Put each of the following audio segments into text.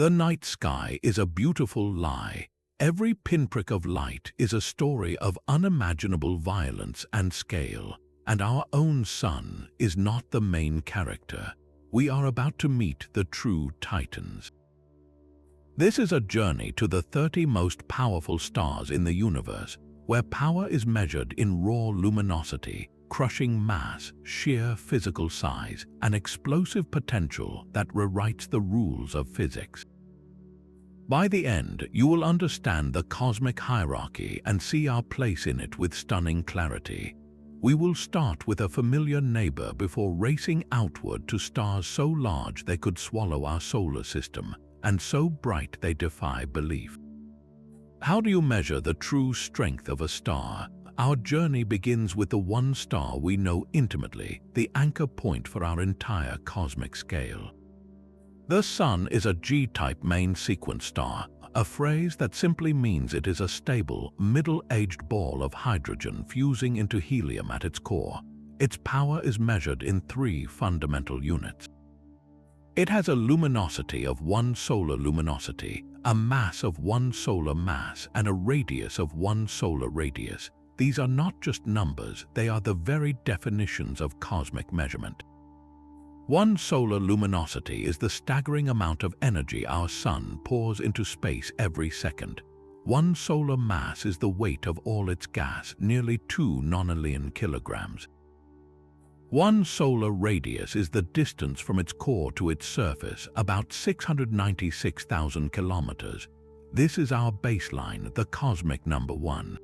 The night sky is a beautiful lie. Every pinprick of light is a story of unimaginable violence and scale, and our own sun is not the main character. We are about to meet the true titans. This is a journey to the 30 most powerful stars in the universe, where power is measured in raw luminosity, crushing mass, sheer physical size, and explosive potential that rewrites the rules of physics. By the end, you will understand the cosmic hierarchy and see our place in it with stunning clarity. We will start with a familiar neighbor before racing outward to stars so large they could swallow our solar system, and so bright they defy belief. How do you measure the true strength of a star? Our journey begins with the one star we know intimately, the anchor point for our entire cosmic scale. The Sun is a G-type main sequence star, a phrase that simply means it is a stable, middle-aged ball of hydrogen fusing into helium at its core. Its power is measured in 3 fundamental units. It has a luminosity of 1 solar luminosity, a mass of 1 solar mass, and a radius of 1 solar radius. These are not just numbers, they are the very definitions of cosmic measurement. 1 solar luminosity is the staggering amount of energy our Sun pours into space every second. 1 solar mass is the weight of all its gas, nearly 2 nonillion kilograms. 1 solar radius is the distance from its core to its surface, about 696,000 kilometers. This is our baseline, the cosmic number 1.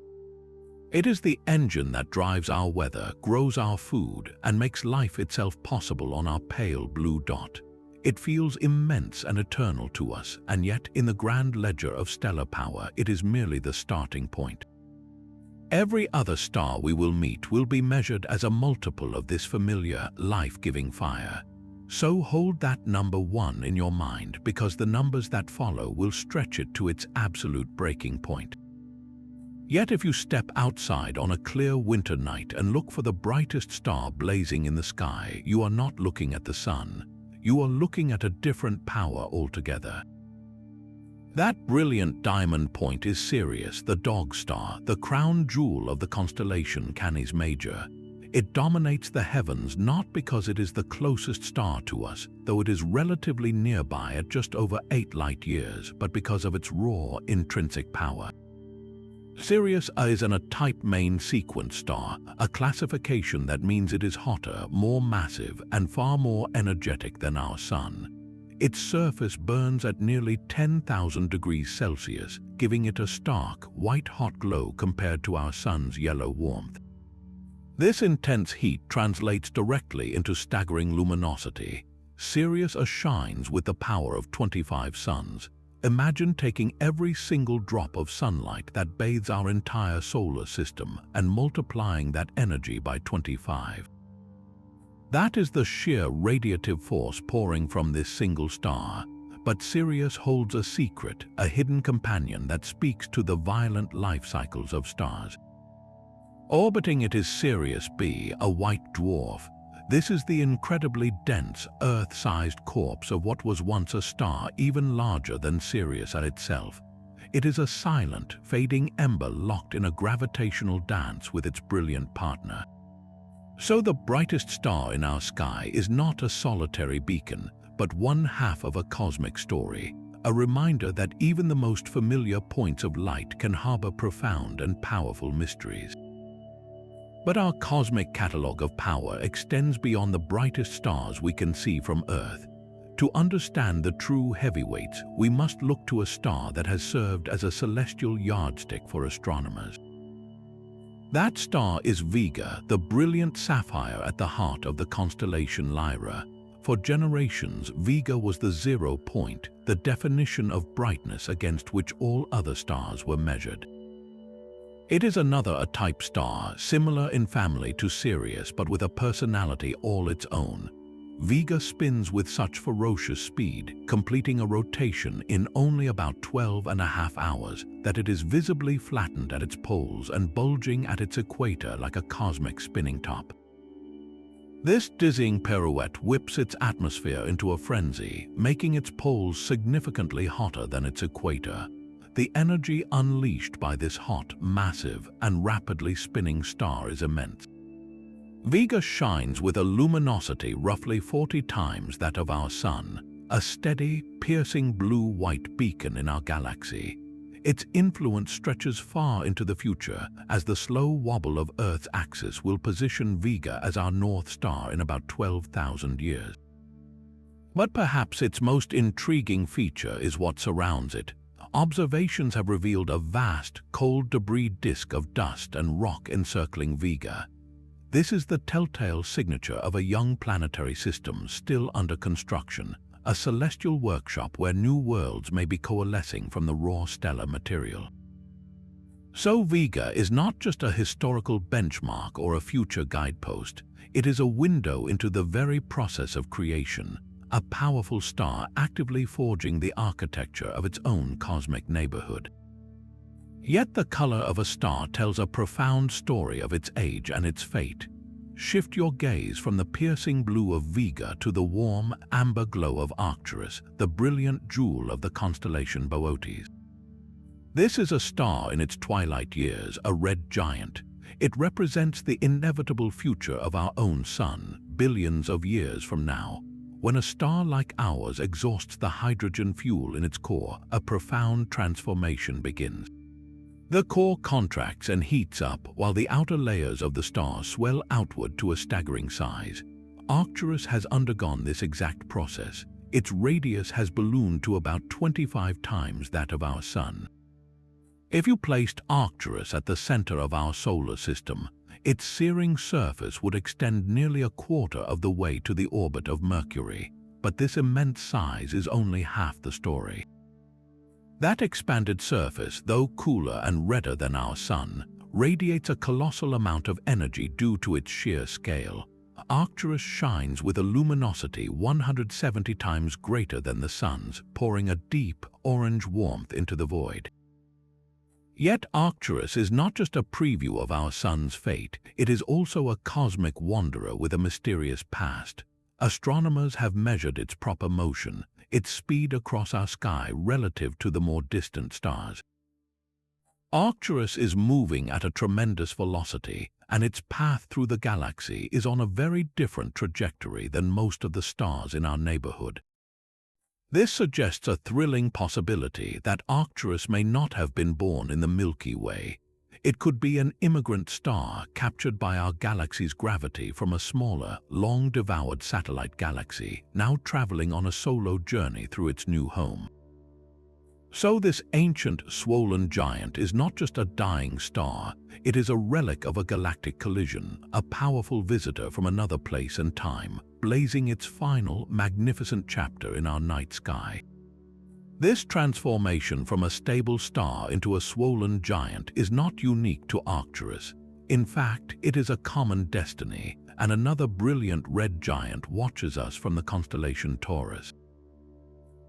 It is the engine that drives our weather, grows our food, and makes life itself possible on our pale blue dot. It feels immense and eternal to us, and yet in the grand ledger of stellar power, it is merely the starting point. Every other star we will meet will be measured as a multiple of this familiar, life-giving fire. So hold that number 1 in your mind, because the numbers that follow will stretch it to its absolute breaking point. Yet if you step outside on a clear winter night and look for the brightest star blazing in the sky, you are not looking at the Sun. You are looking at a different power altogether. That brilliant diamond point is Sirius, the dog star, the crown jewel of the constellation Canis Major. It dominates the heavens not because it is the closest star to us, though it is relatively nearby at just over 8 light years, but because of its raw, intrinsic power. Sirius is a type main sequence star, a classification that means it is hotter, more massive, and far more energetic than our Sun. Its surface burns at nearly 10,000 degrees Celsius, giving it a stark, white-hot glow compared to our Sun's yellow warmth. This intense heat translates directly into staggering luminosity. Sirius shines with the power of 25 suns. Imagine taking every single drop of sunlight that bathes our entire solar system and multiplying that energy by 25. That is the sheer radiative force pouring from this single star. But Sirius holds a secret, a hidden companion that speaks to the violent life cycles of stars. Orbiting it is Sirius B, a white dwarf. This is the incredibly dense, Earth-sized corpse of what was once a star even larger than Sirius itself. It is a silent, fading ember locked in a gravitational dance with its brilliant partner. So the brightest star in our sky is not a solitary beacon, but one half of a cosmic story, a reminder that even the most familiar points of light can harbor profound and powerful mysteries. But our cosmic catalogue of power extends beyond the brightest stars we can see from Earth. To understand the true heavyweights, we must look to a star that has served as a celestial yardstick for astronomers. That star is Vega, the brilliant sapphire at the heart of the constellation Lyra. For generations, Vega was the 0 point, the definition of brightness against which all other stars were measured. It is another type star, similar in family to Sirius but with a personality all its own. Vega spins with such ferocious speed, completing a rotation in only about 12.5 hours, that it is visibly flattened at its poles and bulging at its equator like a cosmic spinning top. This dizzying pirouette whips its atmosphere into a frenzy, making its poles significantly hotter than its equator. The energy unleashed by this hot, massive, and rapidly spinning star is immense. Vega shines with a luminosity roughly 40 times that of our Sun, a steady, piercing blue-white beacon in our galaxy. Its influence stretches far into the future, as the slow wobble of Earth's axis will position Vega as our North Star in about 12,000 years. But perhaps its most intriguing feature is what surrounds it. Observations have revealed a vast, cold debris disk of dust and rock encircling Vega. This is the telltale signature of a young planetary system still under construction, a celestial workshop where new worlds may be coalescing from the raw stellar material. So Vega is not just a historical benchmark or a future guidepost, it is a window into the very process of creation, a powerful star actively forging the architecture of its own cosmic neighborhood. Yet the color of a star tells a profound story of its age and its fate. Shift your gaze from the piercing blue of Vega to the warm, amber glow of Arcturus, the brilliant jewel of the constellation Boötes. This is a star in its twilight years, a red giant. It represents the inevitable future of our own Sun, billions of years from now. When a star like ours exhausts the hydrogen fuel in its core, a profound transformation begins. The core contracts and heats up while the outer layers of the star swell outward to a staggering size. Arcturus has undergone this exact process. Its radius has ballooned to about 25 times that of our Sun. If you placed Arcturus at the center of our solar system, its searing surface would extend nearly a quarter of the way to the orbit of Mercury. But this immense size is only half the story. That expanded surface, though cooler and redder than our Sun, radiates a colossal amount of energy due to its sheer scale. Arcturus shines with a luminosity 170 times greater than the Sun's, pouring a deep, orange warmth into the void. Yet Arcturus is not just a preview of our Sun's fate, it is also a cosmic wanderer with a mysterious past. Astronomers have measured its proper motion, its speed across our sky relative to the more distant stars. Arcturus is moving at a tremendous velocity, and its path through the galaxy is on a very different trajectory than most of the stars in our neighborhood. This suggests a thrilling possibility that Arcturus may not have been born in the Milky Way. It could be an immigrant star captured by our galaxy's gravity from a smaller, long-devoured satellite galaxy, now traveling on a solo journey through its new home. So this ancient, swollen giant is not just a dying star, it is a relic of a galactic collision, a powerful visitor from another place and time, blazing its final, magnificent chapter in our night sky. This transformation from a stable star into a swollen giant is not unique to Arcturus. In fact, it is a common destiny, and another brilliant red giant watches us from the constellation Taurus.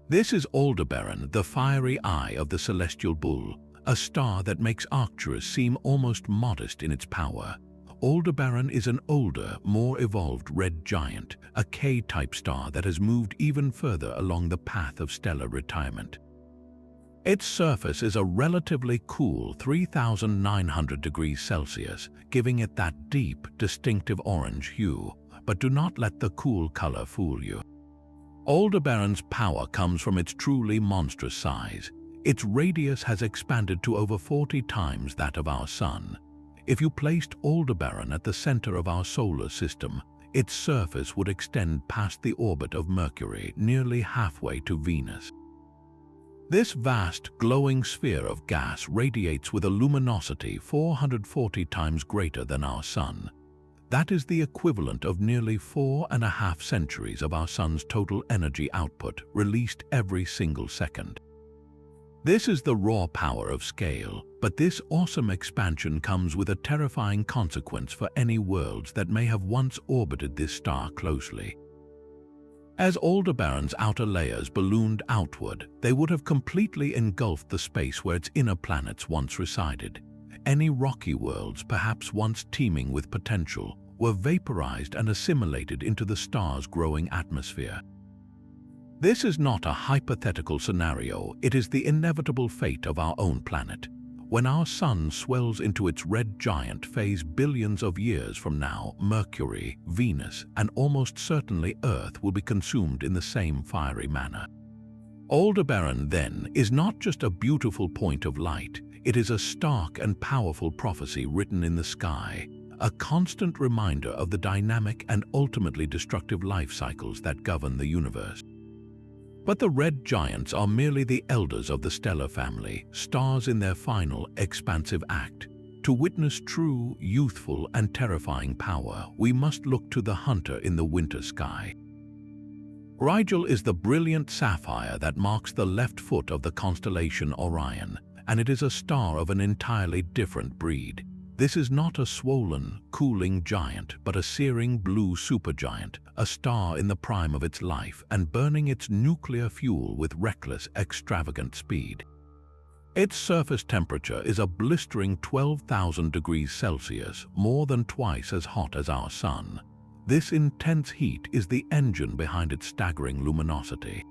This is Aldebaran, the fiery eye of the celestial bull, a star that makes Arcturus seem almost modest in its power. Aldebaran is an older, more evolved red giant, a K-type star that has moved even further along the path of stellar retirement. Its surface is a relatively cool 3,900 degrees Celsius, giving it that deep, distinctive orange hue, but do not let the cool color fool you. Aldebaran's power comes from its truly monstrous size. Its radius has expanded to over 40 times that of our Sun. If you placed Aldebaran at the center of our solar system, its surface would extend past the orbit of Mercury, nearly halfway to Venus. This vast, glowing sphere of gas radiates with a luminosity 440 times greater than our Sun. That is the equivalent of nearly 4.5 centuries of our Sun's total energy output, released every single second. This is the raw power of scale, but this awesome expansion comes with a terrifying consequence for any worlds that may have once orbited this star closely. As Aldebaran's outer layers ballooned outward, they would have completely engulfed the space where its inner planets once resided. Any rocky worlds, perhaps once teeming with potential, were vaporized and assimilated into the star's growing atmosphere. This is not a hypothetical scenario, it is the inevitable fate of our own planet. When our sun swells into its red giant phase billions of years from now, Mercury, Venus, and almost certainly Earth will be consumed in the same fiery manner. Aldebaran, then, is not just a beautiful point of light, it is a stark and powerful prophecy written in the sky, a constant reminder of the dynamic and ultimately destructive life cycles that govern the universe. But the red giants are merely the elders of the stellar family, stars in their final, expansive act. To witness true, youthful, and terrifying power, we must look to the hunter in the winter sky. Rigel is the brilliant sapphire that marks the left foot of the constellation Orion, and it is a star of an entirely different breed. This is not a swollen, cooling giant, but a searing blue supergiant, a star in the prime of its life and burning its nuclear fuel with reckless, extravagant speed. Its surface temperature is a blistering 12,000 degrees Celsius, more than twice as hot as our Sun. This intense heat is the engine behind its staggering luminosity.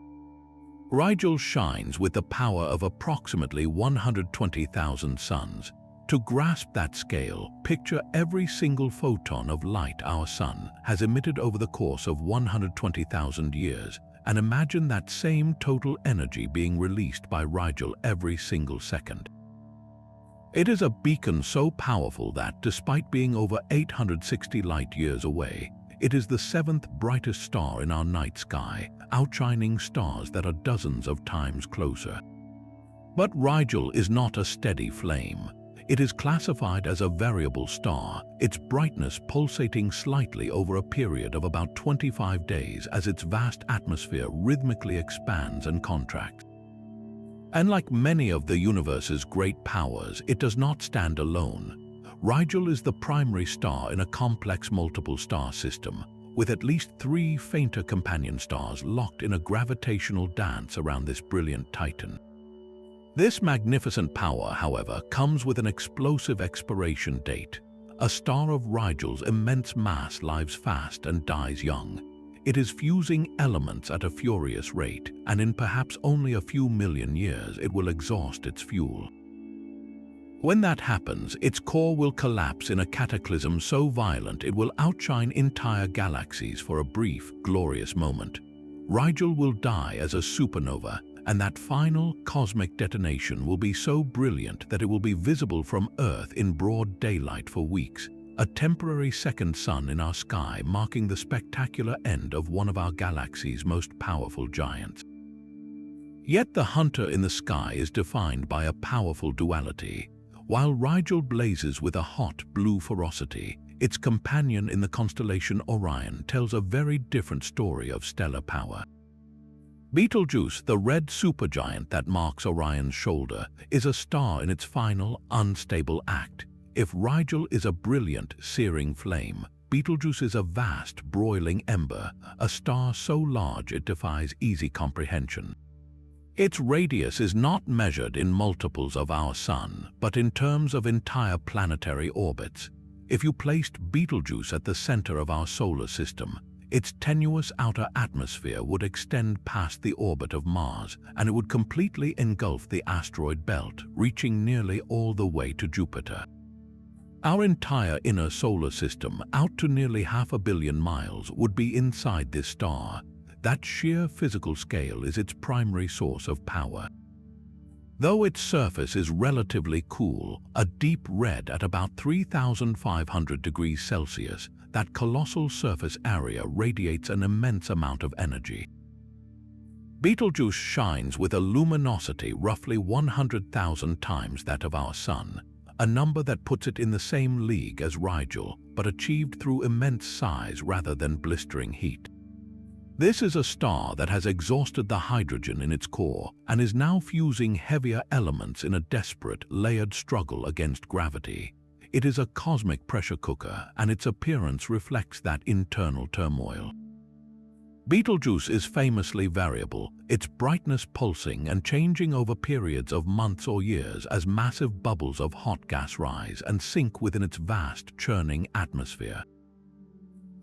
Rigel shines with the power of approximately 120,000 suns. To grasp that scale, picture every single photon of light our Sun has emitted over the course of 120,000 years, and imagine that same total energy being released by Rigel every single second. It is a beacon so powerful that, despite being over 860 light-years away, it is the seventh brightest star in our night sky, outshining stars that are dozens of times closer. But Rigel is not a steady flame. It is classified as a variable star, its brightness pulsating slightly over a period of about 25 days as its vast atmosphere rhythmically expands and contracts. And like many of the universe's great powers, it does not stand alone. Rigel is the primary star in a complex multiple star system, with at least 3 fainter companion stars locked in a gravitational dance around this brilliant titan. This magnificent power, however, comes with an explosive expiration date. A star of Rigel's immense mass lives fast and dies young. It is fusing elements at a furious rate, and in perhaps only a few million years it will exhaust its fuel. When that happens, its core will collapse in a cataclysm so violent it will outshine entire galaxies for a brief, glorious moment. Rigel will die as a supernova, and that final cosmic detonation will be so brilliant that it will be visible from Earth in broad daylight for weeks, a temporary second sun in our sky marking the spectacular end of one of our galaxy's most powerful giants. Yet the hunter in the sky is defined by a powerful duality. While Rigel blazes with a hot blue ferocity, its companion in the constellation Orion tells a very different story of stellar power. Betelgeuse, the red supergiant that marks Orion's shoulder, is a star in its final, unstable act. If Rigel is a brilliant, searing flame, Betelgeuse is a vast, broiling ember, a star so large it defies easy comprehension. Its radius is not measured in multiples of our Sun, but in terms of entire planetary orbits. If you placed Betelgeuse at the center of our solar system, its tenuous outer atmosphere would extend past the orbit of Mars, and it would completely engulf the asteroid belt, reaching nearly all the way to Jupiter. Our entire inner solar system, out to nearly 500 million miles, would be inside this star. That sheer physical scale is its primary source of power. Though its surface is relatively cool, a deep red at about 3,500 degrees Celsius, that colossal surface area radiates an immense amount of energy. Betelgeuse shines with a luminosity roughly 100,000 times that of our Sun, a number that puts it in the same league as Rigel, but achieved through immense size rather than blistering heat. This is a star that has exhausted the hydrogen in its core and is now fusing heavier elements in a desperate, layered struggle against gravity. It is a cosmic pressure cooker, and its appearance reflects that internal turmoil. Betelgeuse is famously variable, its brightness pulsing and changing over periods of months or years as massive bubbles of hot gas rise and sink within its vast, churning atmosphere.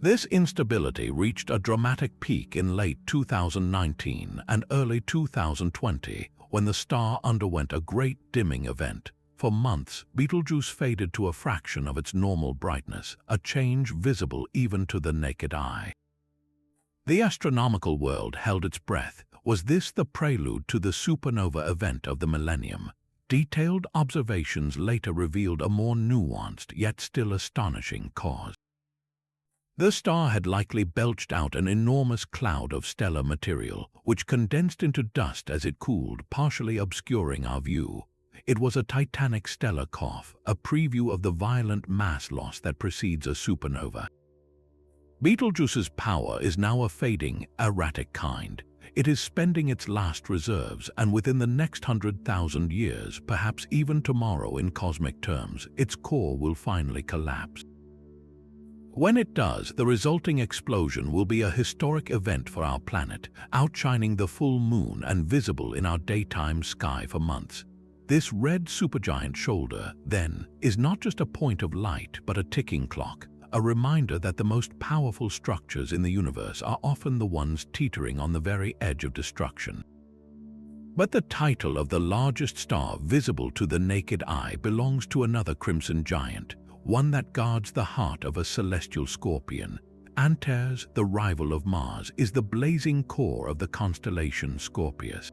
This instability reached a dramatic peak in late 2019 and early 2020 when the star underwent a great dimming event. For months, Betelgeuse faded to a fraction of its normal brightness, a change visible even to the naked eye. The astronomical world held its breath. Was this the prelude to the supernova event of the millennium? Detailed observations later revealed a more nuanced yet still astonishing cause. The star had likely belched out an enormous cloud of stellar material, which condensed into dust as it cooled, partially obscuring our view. It was a titanic stellar cough, a preview of the violent mass loss that precedes a supernova. Betelgeuse's power is now a fading, erratic kind. It is spending its last reserves, and within the next 100,000 years, perhaps even tomorrow in cosmic terms, its core will finally collapse. When it does, the resulting explosion will be a historic event for our planet, outshining the full moon and visible in our daytime sky for months. This red supergiant shoulder, then, is not just a point of light but a ticking clock, a reminder that the most powerful structures in the universe are often the ones teetering on the very edge of destruction. But the title of the largest star visible to the naked eye belongs to another crimson giant, one that guards the heart of a celestial scorpion. Antares, the rival of Mars, is the blazing core of the constellation Scorpius.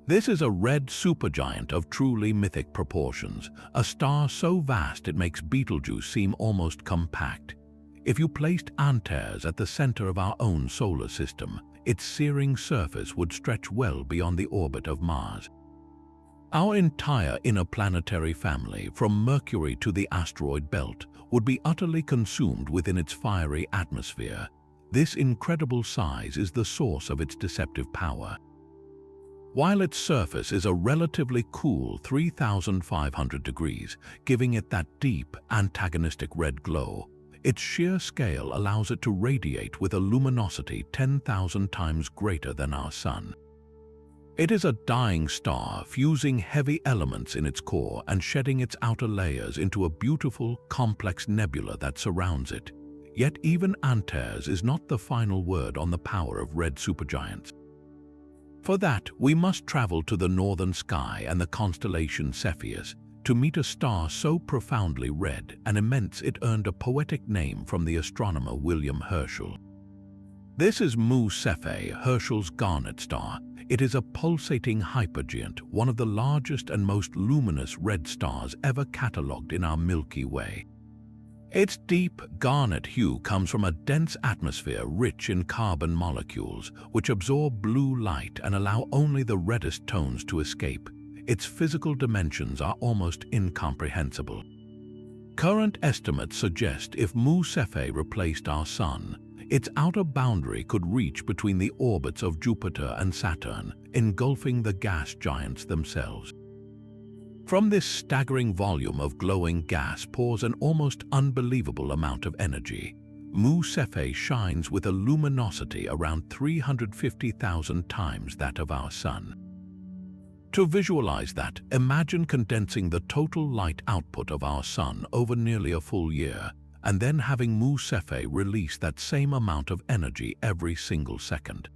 This is a red supergiant of truly mythic proportions, a star so vast it makes Betelgeuse seem almost compact. If you placed Antares at the center of our own solar system, its searing surface would stretch well beyond the orbit of Mars. Our entire interplanetary family, from Mercury to the asteroid belt, would be utterly consumed within its fiery atmosphere. This incredible size is the source of its deceptive power. While its surface is a relatively cool 3,500 degrees, giving it that deep, antagonistic red glow, its sheer scale allows it to radiate with a luminosity 10,000 times greater than our Sun. It is a dying star, fusing heavy elements in its core and shedding its outer layers into a beautiful, complex nebula that surrounds it. Yet even Antares is not the final word on the power of red supergiants. For that, we must travel to the northern sky and the constellation Cepheus to meet a star so profoundly red and immense it earned a poetic name from the astronomer William Herschel. This is Mu Cephei, Herschel's garnet star. It is a pulsating hypergiant, one of the largest and most luminous red stars ever catalogued in our Milky Way. Its deep, garnet hue comes from a dense atmosphere rich in carbon molecules, which absorb blue light and allow only the reddest tones to escape. Its physical dimensions are almost incomprehensible. Current estimates suggest if Mu Cephei replaced our Sun, its outer boundary could reach between the orbits of Jupiter and Saturn, engulfing the gas giants themselves. From this staggering volume of glowing gas pours an almost unbelievable amount of energy. Mu Cephei shines with a luminosity around 350,000 times that of our Sun. To visualize that, imagine condensing the total light output of our Sun over nearly a full year, and then having Mu Cephei release that same amount of energy every single second.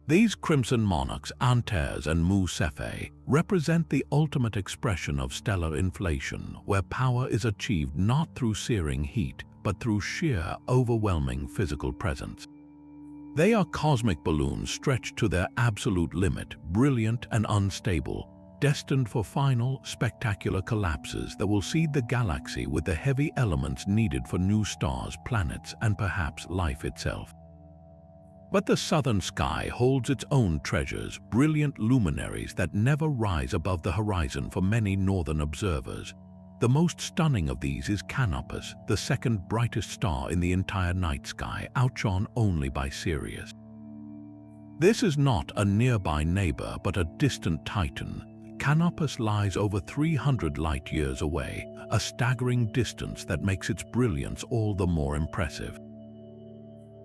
These crimson monarchs, Antares and Mu Cephei, represent the ultimate expression of stellar inflation, where power is achieved not through searing heat, but through sheer, overwhelming physical presence. They are cosmic balloons stretched to their absolute limit, brilliant and unstable, destined for final, spectacular collapses that will seed the galaxy with the heavy elements needed for new stars, planets, and perhaps life itself. But the southern sky holds its own treasures, brilliant luminaries that never rise above the horizon for many northern observers. The most stunning of these is Canopus, the second brightest star in the entire night sky, outshone only by Sirius. This is not a nearby neighbor, but a distant titan. Canopus lies over 300 light-years away, a staggering distance that makes its brilliance all the more impressive.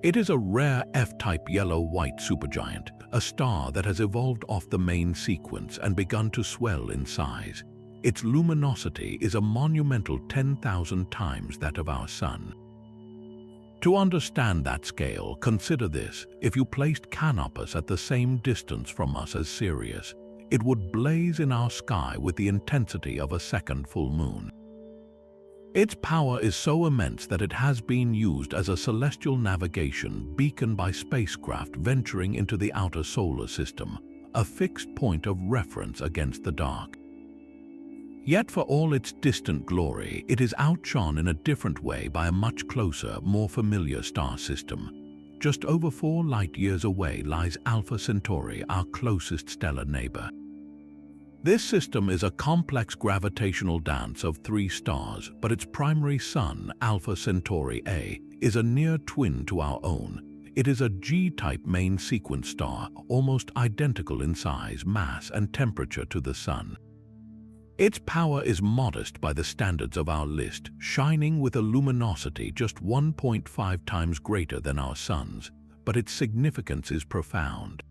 It is a rare F-type yellow-white supergiant, a star that has evolved off the main sequence and begun to swell in size. Its luminosity is a monumental 10,000 times that of our Sun. To understand that scale, consider this. If you placed Canopus at the same distance from us as Sirius, it would blaze in our sky with the intensity of a second full moon. Its power is so immense that it has been used as a celestial navigation beacon by spacecraft venturing into the outer solar system, a fixed point of reference against the dark. Yet for all its distant glory, it is outshone in a different way by a much closer, more familiar star system. Just over 4 light-years away lies Alpha Centauri, our closest stellar neighbor. This system is a complex gravitational dance of 3 stars, but its primary sun, Alpha Centauri A, is a near twin to our own. It is a G-type main sequence star, almost identical in size, mass, and temperature to the Sun. Its power is modest by the standards of our list, shining with a luminosity just 1.5 times greater than our Sun's, but its significance is profound.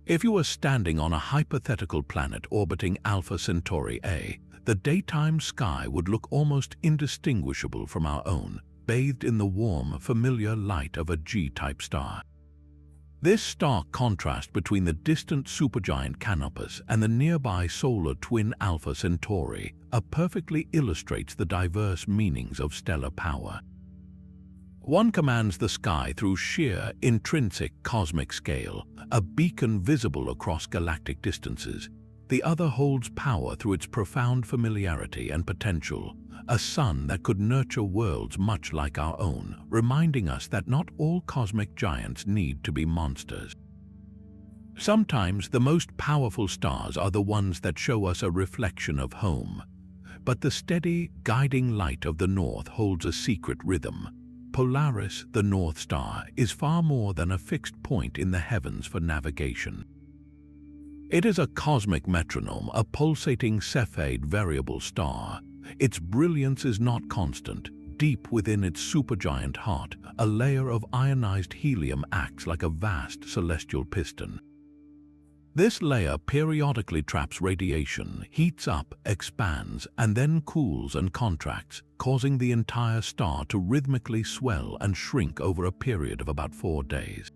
If you were standing on a hypothetical planet orbiting Alpha Centauri A, the daytime sky would look almost indistinguishable from our own, bathed in the warm, familiar light of a G-type star. This stark contrast between the distant supergiant Canopus and the nearby solar twin Alpha Centauri perfectly illustrates the diverse meanings of stellar power. One commands the sky through sheer, intrinsic cosmic scale, a beacon visible across galactic distances. The other holds power through its profound familiarity and potential, a sun that could nurture worlds much like our own, reminding us that not all cosmic giants need to be monsters. Sometimes the most powerful stars are the ones that show us a reflection of home. But the steady, guiding light of the north holds a secret rhythm. Polaris, the North Star, is far more than a fixed point in the heavens for navigation. It is a cosmic metronome, a pulsating Cepheid variable star. Its brilliance is not constant. Deep within its supergiant heart, a layer of ionized helium acts like a vast celestial piston. This layer periodically traps radiation, heats up, expands, and then cools and contracts, causing the entire star to rhythmically swell and shrink over a period of about 4 days.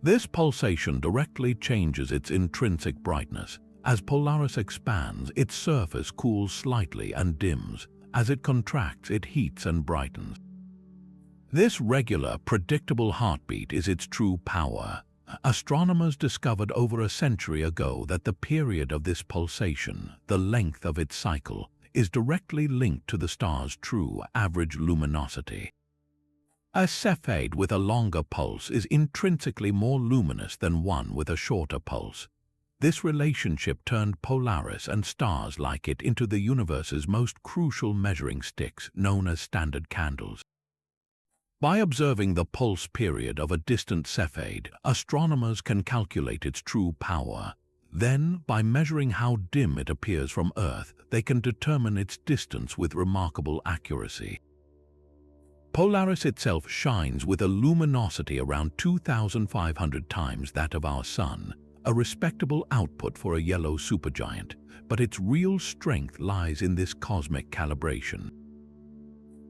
This pulsation directly changes its intrinsic brightness. As Polaris expands, its surface cools slightly and dims. As it contracts, it heats and brightens. This regular, predictable heartbeat is its true power. Astronomers discovered over a century ago that the period of this pulsation, the length of its cycle, is directly linked to the star's true average luminosity. A Cepheid with a longer pulse is intrinsically more luminous than one with a shorter pulse. This relationship turned Polaris and stars like it into the universe's most crucial measuring sticks, known as standard candles. By observing the pulse period of a distant Cepheid, astronomers can calculate its true power. Then, by measuring how dim it appears from Earth, they can determine its distance with remarkable accuracy. Polaris itself shines with a luminosity around 2,500 times that of our Sun, a respectable output for a yellow supergiant, but its real strength lies in this cosmic calibration.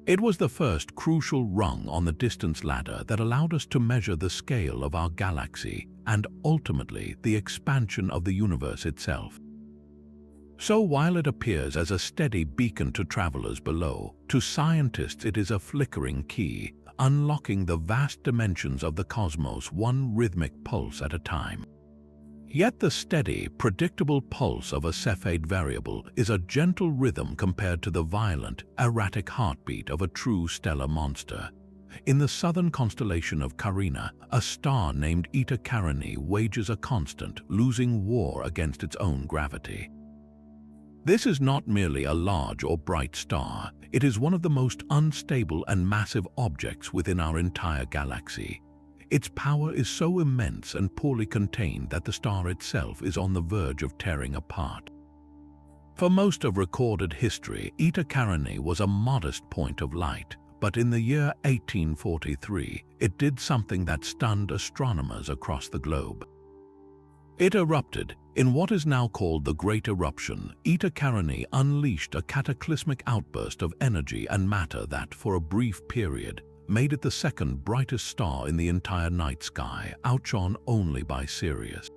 It was the first crucial rung on the distance ladder that allowed us to measure the scale of our galaxy and ultimately the expansion of the universe itself. So while it appears as a steady beacon to travelers below, to scientists it is a flickering key, unlocking the vast dimensions of the cosmos one rhythmic pulse at a time. Yet the steady, predictable pulse of a Cepheid variable is a gentle rhythm compared to the violent, erratic heartbeat of a true stellar monster. In the southern constellation of Carina, a star named Eta Carinae wages a constant, losing war against its own gravity. This is not merely a large or bright star, it is one of the most unstable and massive objects within our entire galaxy. Its power is so immense and poorly contained that the star itself is on the verge of tearing apart. For most of recorded history, Eta Carinae was a modest point of light, but in the year 1843, it did something that stunned astronomers across the globe. It erupted. In what is now called the Great Eruption, Eta Carinae unleashed a cataclysmic outburst of energy and matter that, for a brief period, made it the second brightest star in the entire night sky, outshone only by Sirius.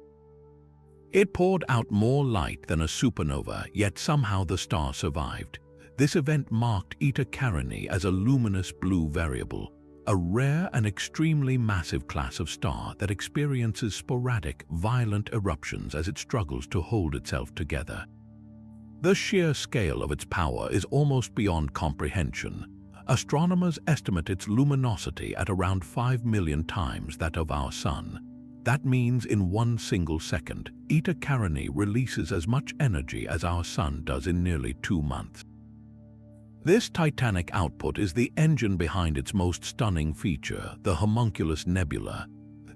It poured out more light than a supernova, yet somehow the star survived. This event marked Eta Carinae as a luminous blue variable, a rare and extremely massive class of star that experiences sporadic, violent eruptions as it struggles to hold itself together. The sheer scale of its power is almost beyond comprehension. Astronomers estimate its luminosity at around 5 million times that of our Sun. That means in one single second, Eta Carinae releases as much energy as our Sun does in nearly 2 months. This titanic output is the engine behind its most stunning feature, the Homunculus Nebula.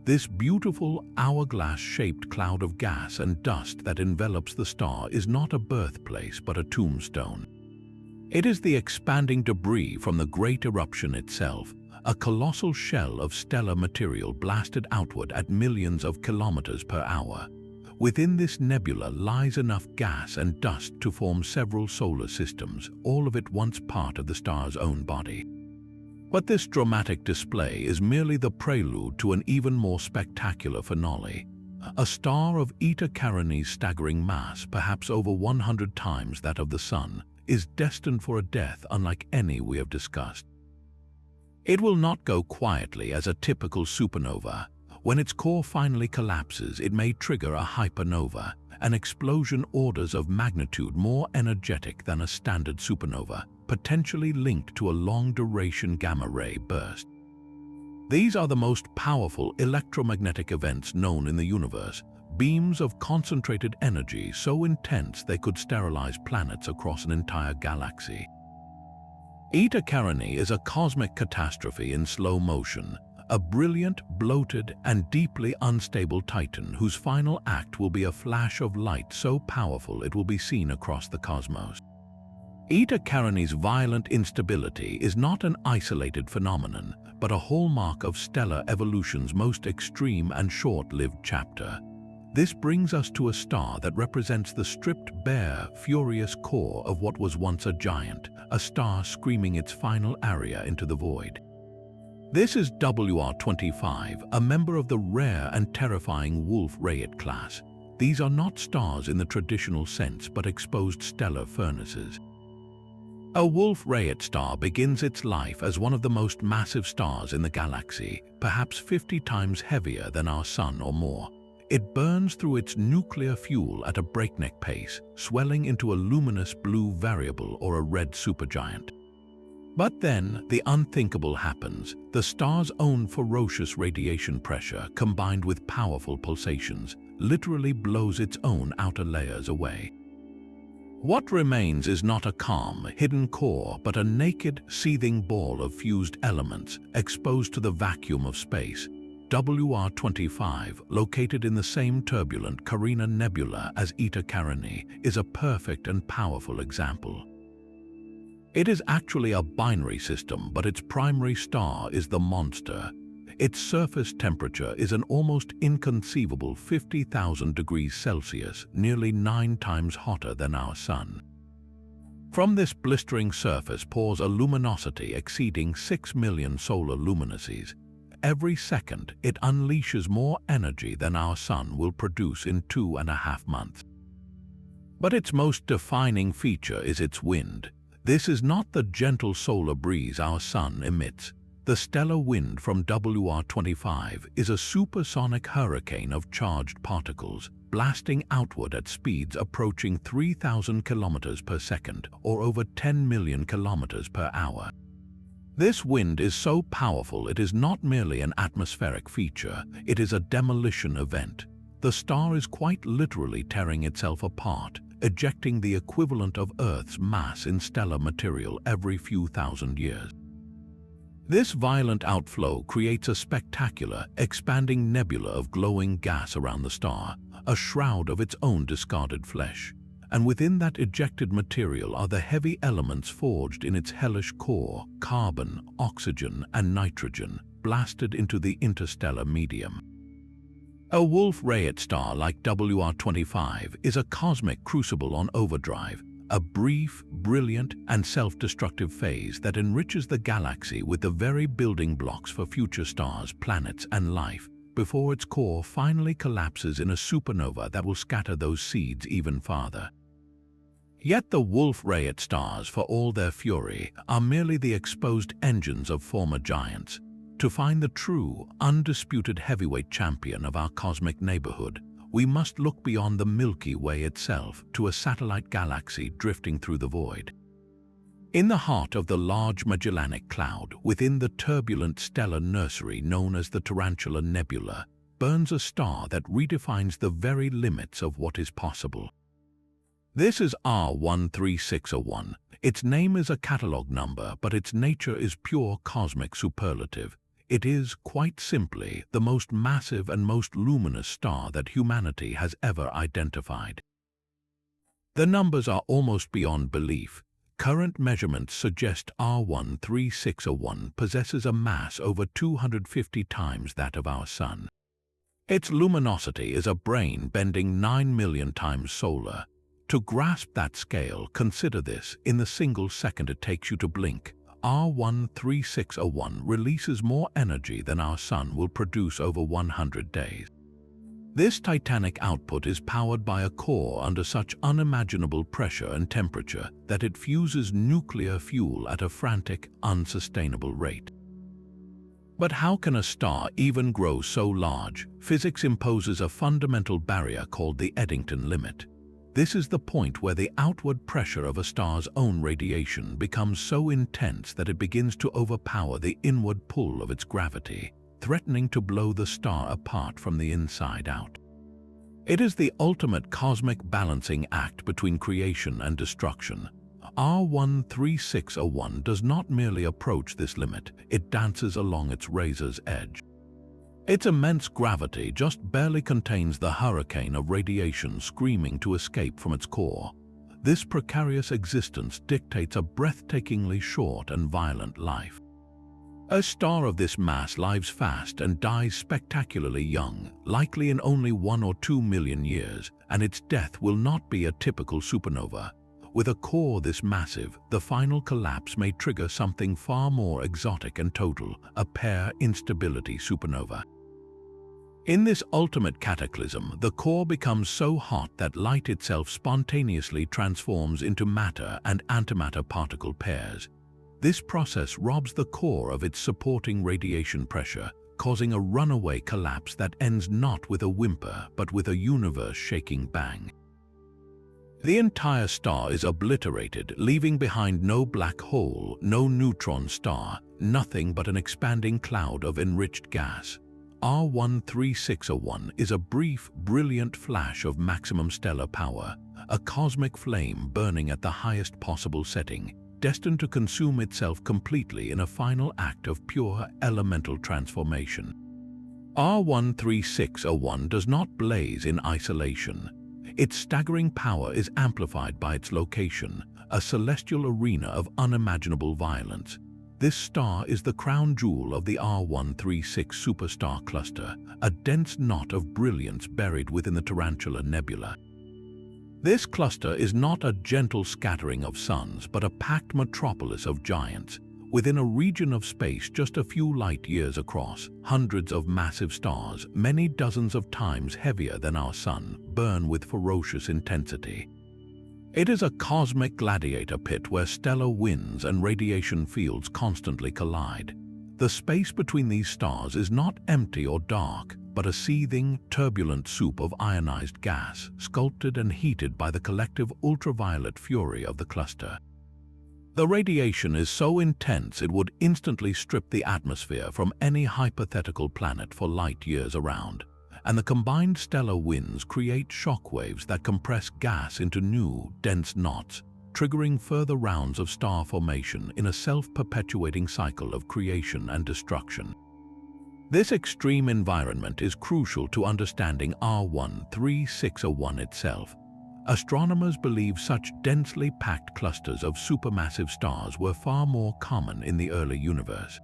This beautiful, hourglass-shaped cloud of gas and dust that envelops the star is not a birthplace but a tombstone. It is the expanding debris from the great eruption itself, a colossal shell of stellar material blasted outward at millions of kilometers per hour. Within this nebula lies enough gas and dust to form several solar systems, all of it once part of the star's own body. But this dramatic display is merely the prelude to an even more spectacular finale. A star of Eta Carinae's staggering mass, perhaps over 100 times that of the Sun, is destined for a death unlike any we have discussed. It will not go quietly as a typical supernova. When its core finally collapses, it may trigger a hypernova, an explosion orders of magnitude more energetic than a standard supernova, potentially linked to a long-duration gamma-ray burst. These are the most powerful electromagnetic events known in the universe, beams of concentrated energy so intense they could sterilize planets across an entire galaxy. Eta Carinae is a cosmic catastrophe in slow motion, a brilliant, bloated, and deeply unstable titan whose final act will be a flash of light so powerful it will be seen across the cosmos. Eta Carinae's violent instability is not an isolated phenomenon, but a hallmark of stellar evolution's most extreme and short-lived chapter. This brings us to a star that represents the stripped bare, furious core of what was once a giant, a star screaming its final aria into the void. This is WR25, a member of the rare and terrifying Wolf-Rayet class. These are not stars in the traditional sense, but exposed stellar furnaces. A Wolf-Rayet star begins its life as one of the most massive stars in the galaxy, perhaps 50 times heavier than our Sun or more. It burns through its nuclear fuel at a breakneck pace, swelling into a luminous blue variable or a red supergiant. But then, the unthinkable happens. The star's own ferocious radiation pressure, combined with powerful pulsations, literally blows its own outer layers away. What remains is not a calm, hidden core, but a naked, seething ball of fused elements exposed to the vacuum of space. WR25, located in the same turbulent Carina Nebula as Eta Carinae, is a perfect and powerful example. It is actually a binary system, but its primary star is the monster. Its surface temperature is an almost inconceivable 50,000 degrees Celsius, nearly 9 times hotter than our Sun. From this blistering surface pours a luminosity exceeding 6 million solar luminacies. Every second, it unleashes more energy than our Sun will produce in 2.5 months. But its most defining feature is its wind. This is not the gentle solar breeze our Sun emits. The stellar wind from WR25 is a supersonic hurricane of charged particles, blasting outward at speeds approaching 3,000 kilometers per second, or over 10 million kilometers per hour. This wind is so powerful it is not merely an atmospheric feature, it is a demolition event. The star is quite literally tearing itself apart, ejecting the equivalent of Earth's mass in stellar material every few thousand years. This violent outflow creates a spectacular, expanding nebula of glowing gas around the star, a shroud of its own discarded flesh. And within that ejected material are the heavy elements forged in its hellish core, carbon, oxygen, and nitrogen, blasted into the interstellar medium. A Wolf-Rayet star like WR25 is a cosmic crucible on overdrive, a brief, brilliant, and self-destructive phase that enriches the galaxy with the very building blocks for future stars, planets, and life, before its core finally collapses in a supernova that will scatter those seeds even farther. Yet the Wolf-Rayet stars, for all their fury, are merely the exposed engines of former giants. To find the true, undisputed heavyweight champion of our cosmic neighborhood, we must look beyond the Milky Way itself to a satellite galaxy drifting through the void. In the heart of the large Magellanic Cloud, within the turbulent stellar nursery known as the Tarantula Nebula, burns a star that redefines the very limits of what is possible. This is R13601. Its name is a catalog number, but its nature is pure cosmic superlative. It is, quite simply, the most massive and most luminous star that humanity has ever identified. The numbers are almost beyond belief. Current measurements suggest R13601 possesses a mass over 250 times that of our Sun. Its luminosity is a brain-bending 9 million times solar. To grasp that scale, consider this: in the single second it takes you to blink, R13601 releases more energy than our Sun will produce over 100 days. This titanic output is powered by a core under such unimaginable pressure and temperature that it fuses nuclear fuel at a frantic, unsustainable rate. But how can a star even grow so large? Physics imposes a fundamental barrier called the Eddington limit. This is the point where the outward pressure of a star's own radiation becomes so intense that it begins to overpower the inward pull of its gravity, threatening to blow the star apart from the inside out. It is the ultimate cosmic balancing act between creation and destruction. R13601 does not merely approach this limit, it dances along its razor's edge. Its immense gravity just barely contains the hurricane of radiation screaming to escape from its core. This precarious existence dictates a breathtakingly short and violent life. A star of this mass lives fast and dies spectacularly young, likely in only 1 or 2 million years, and its death will not be a typical supernova. With a core this massive, the final collapse may trigger something far more exotic and total, a pair instability supernova. In this ultimate cataclysm, the core becomes so hot that light itself spontaneously transforms into matter and antimatter particle pairs. This process robs the core of its supporting radiation pressure, causing a runaway collapse that ends not with a whimper but with a universe-shaking bang. The entire star is obliterated, leaving behind no black hole, no neutron star, nothing but an expanding cloud of enriched gas. R13601 is a brief, brilliant flash of maximum stellar power, a cosmic flame burning at the highest possible setting, destined to consume itself completely in a final act of pure elemental transformation. R13601 does not blaze in isolation. Its staggering power is amplified by its location, a celestial arena of unimaginable violence. This star is the crown jewel of the R136 superstar cluster, a dense knot of brilliance buried within the Tarantula Nebula. This cluster is not a gentle scattering of suns, but a packed metropolis of giants. Within a region of space just a few light years across, hundreds of massive stars, many dozens of times heavier than our Sun, burn with ferocious intensity. It is a cosmic gladiator pit where stellar winds and radiation fields constantly collide. The space between these stars is not empty or dark, but a seething, turbulent soup of ionized gas, sculpted and heated by the collective ultraviolet fury of the cluster. The radiation is so intense it would instantly strip the atmosphere from any hypothetical planet for light years around, and the combined stellar winds create shockwaves that compress gas into new, dense knots, triggering further rounds of star formation in a self-perpetuating cycle of creation and destruction. This extreme environment is crucial to understanding R13601 itself. Astronomers believe such densely packed clusters of supermassive stars were far more common in the early universe.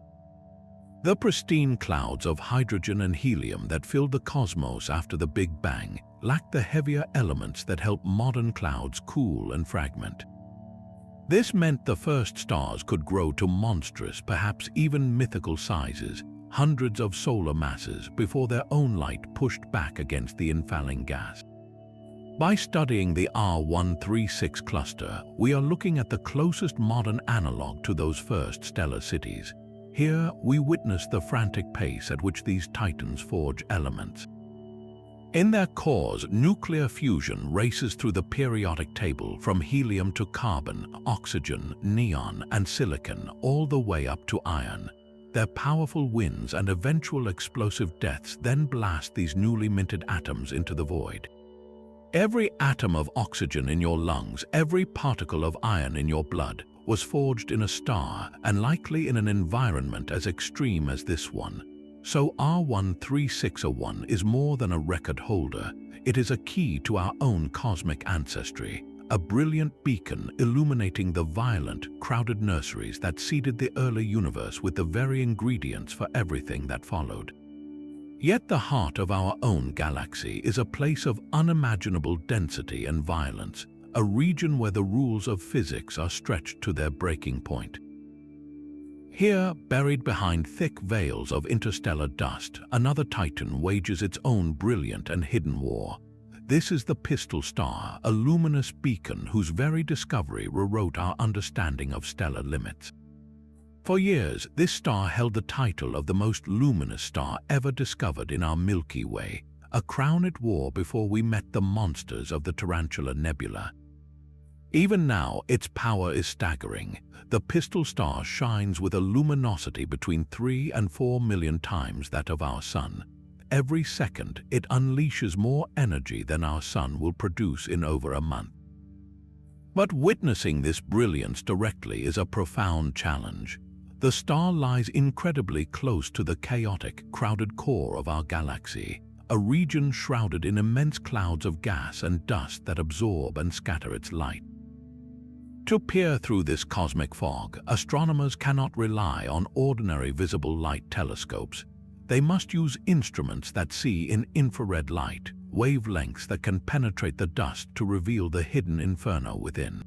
The pristine clouds of hydrogen and helium that filled the cosmos after the Big Bang lacked the heavier elements that help modern clouds cool and fragment. This meant the first stars could grow to monstrous, perhaps even mythical sizes, hundreds of solar masses before their own light pushed back against the infalling gas. By studying the R136 cluster, we are looking at the closest modern analog to those first stellar cities. Here, we witness the frantic pace at which these titans forge elements. In their cores, nuclear fusion races through the periodic table from helium to carbon, oxygen, neon, and silicon, all the way up to iron. Their powerful winds and eventual explosive deaths then blast these newly minted atoms into the void. Every atom of oxygen in your lungs, every particle of iron in your blood, was forged in a star and likely in an environment as extreme as this one. So R13601 is more than a record holder. It is a key to our own cosmic ancestry, a brilliant beacon illuminating the violent, crowded nurseries that seeded the early universe with the very ingredients for everything that followed. Yet the heart of our own galaxy is a place of unimaginable density and violence, a region where the rules of physics are stretched to their breaking point. Here, buried behind thick veils of interstellar dust, another titan wages its own brilliant and hidden war. This is the Pistol Star, a luminous beacon whose very discovery rewrote our understanding of stellar limits. For years, this star held the title of the most luminous star ever discovered in our Milky Way, a crown it wore before we met the monsters of the Tarantula Nebula. Even now, its power is staggering. The Pistol Star shines with a luminosity between 3 and 4 million times that of our Sun. Every second, it unleashes more energy than our Sun will produce in over a month. But witnessing this brilliance directly is a profound challenge. The star lies incredibly close to the chaotic, crowded core of our galaxy, a region shrouded in immense clouds of gas and dust that absorb and scatter its light. To peer through this cosmic fog, astronomers cannot rely on ordinary visible light telescopes. They must use instruments that see in infrared light, wavelengths that can penetrate the dust to reveal the hidden inferno within.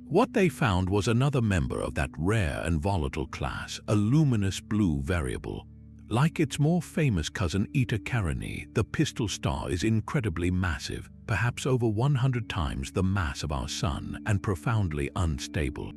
What they found was another member of that rare and volatile class, a luminous blue variable. Like its more famous cousin Eta Carinae, the Pistol Star is incredibly massive, perhaps over 100 times the mass of our Sun, and profoundly unstable.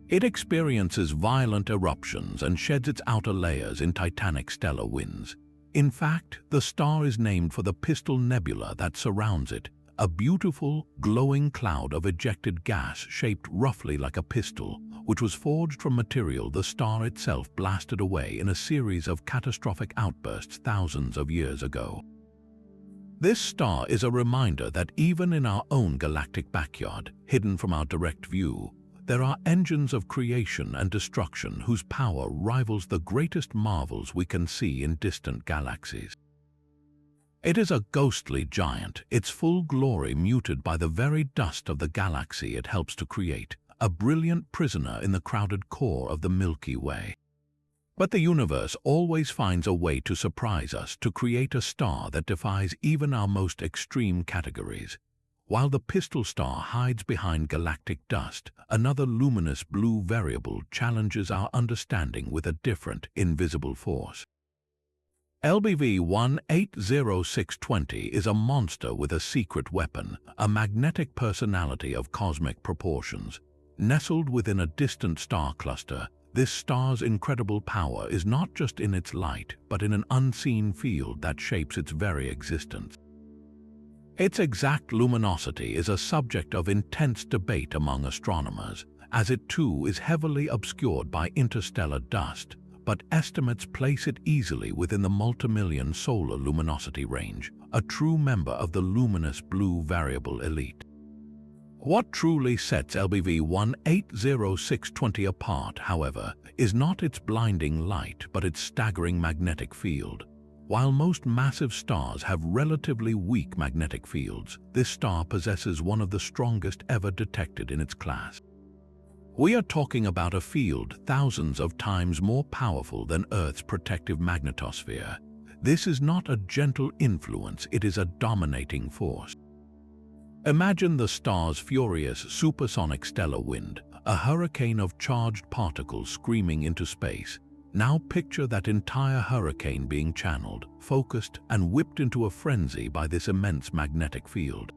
It experiences violent eruptions and sheds its outer layers in titanic stellar winds. In fact, the star is named for the Pistol Nebula that surrounds it, a beautiful, glowing cloud of ejected gas shaped roughly like a pistol, which was forged from material the star itself blasted away in a series of catastrophic outbursts thousands of years ago. This star is a reminder that even in our own galactic backyard, hidden from our direct view, there are engines of creation and destruction whose power rivals the greatest marvels we can see in distant galaxies. It is a ghostly giant, its full glory muted by the very dust of the galaxy it helps to create, a brilliant prisoner in the crowded core of the Milky Way. But the universe always finds a way to surprise us, to create a star that defies even our most extreme categories. While the Pistol Star hides behind galactic dust, another luminous blue variable challenges our understanding with a different, invisible force. LBV 180620 is a monster with a secret weapon, a magnetic personality of cosmic proportions. Nestled within a distant star cluster, this star's incredible power is not just in its light, but in an unseen field that shapes its very existence. Its exact luminosity is a subject of intense debate among astronomers, as it too is heavily obscured by interstellar dust, but estimates place it easily within the multimillion solar luminosity range, a true member of the luminous blue variable elite. What truly sets LBV 180620 apart, however, is not its blinding light but its staggering magnetic field. While most massive stars have relatively weak magnetic fields, this star possesses one of the strongest ever detected in its class. We are talking about a field thousands of times more powerful than Earth's protective magnetosphere. This is not a gentle influence, it is a dominating force. Imagine the star's furious supersonic stellar wind, a hurricane of charged particles screaming into space. Now picture that entire hurricane being channeled, focused, and whipped into a frenzy by this immense magnetic field.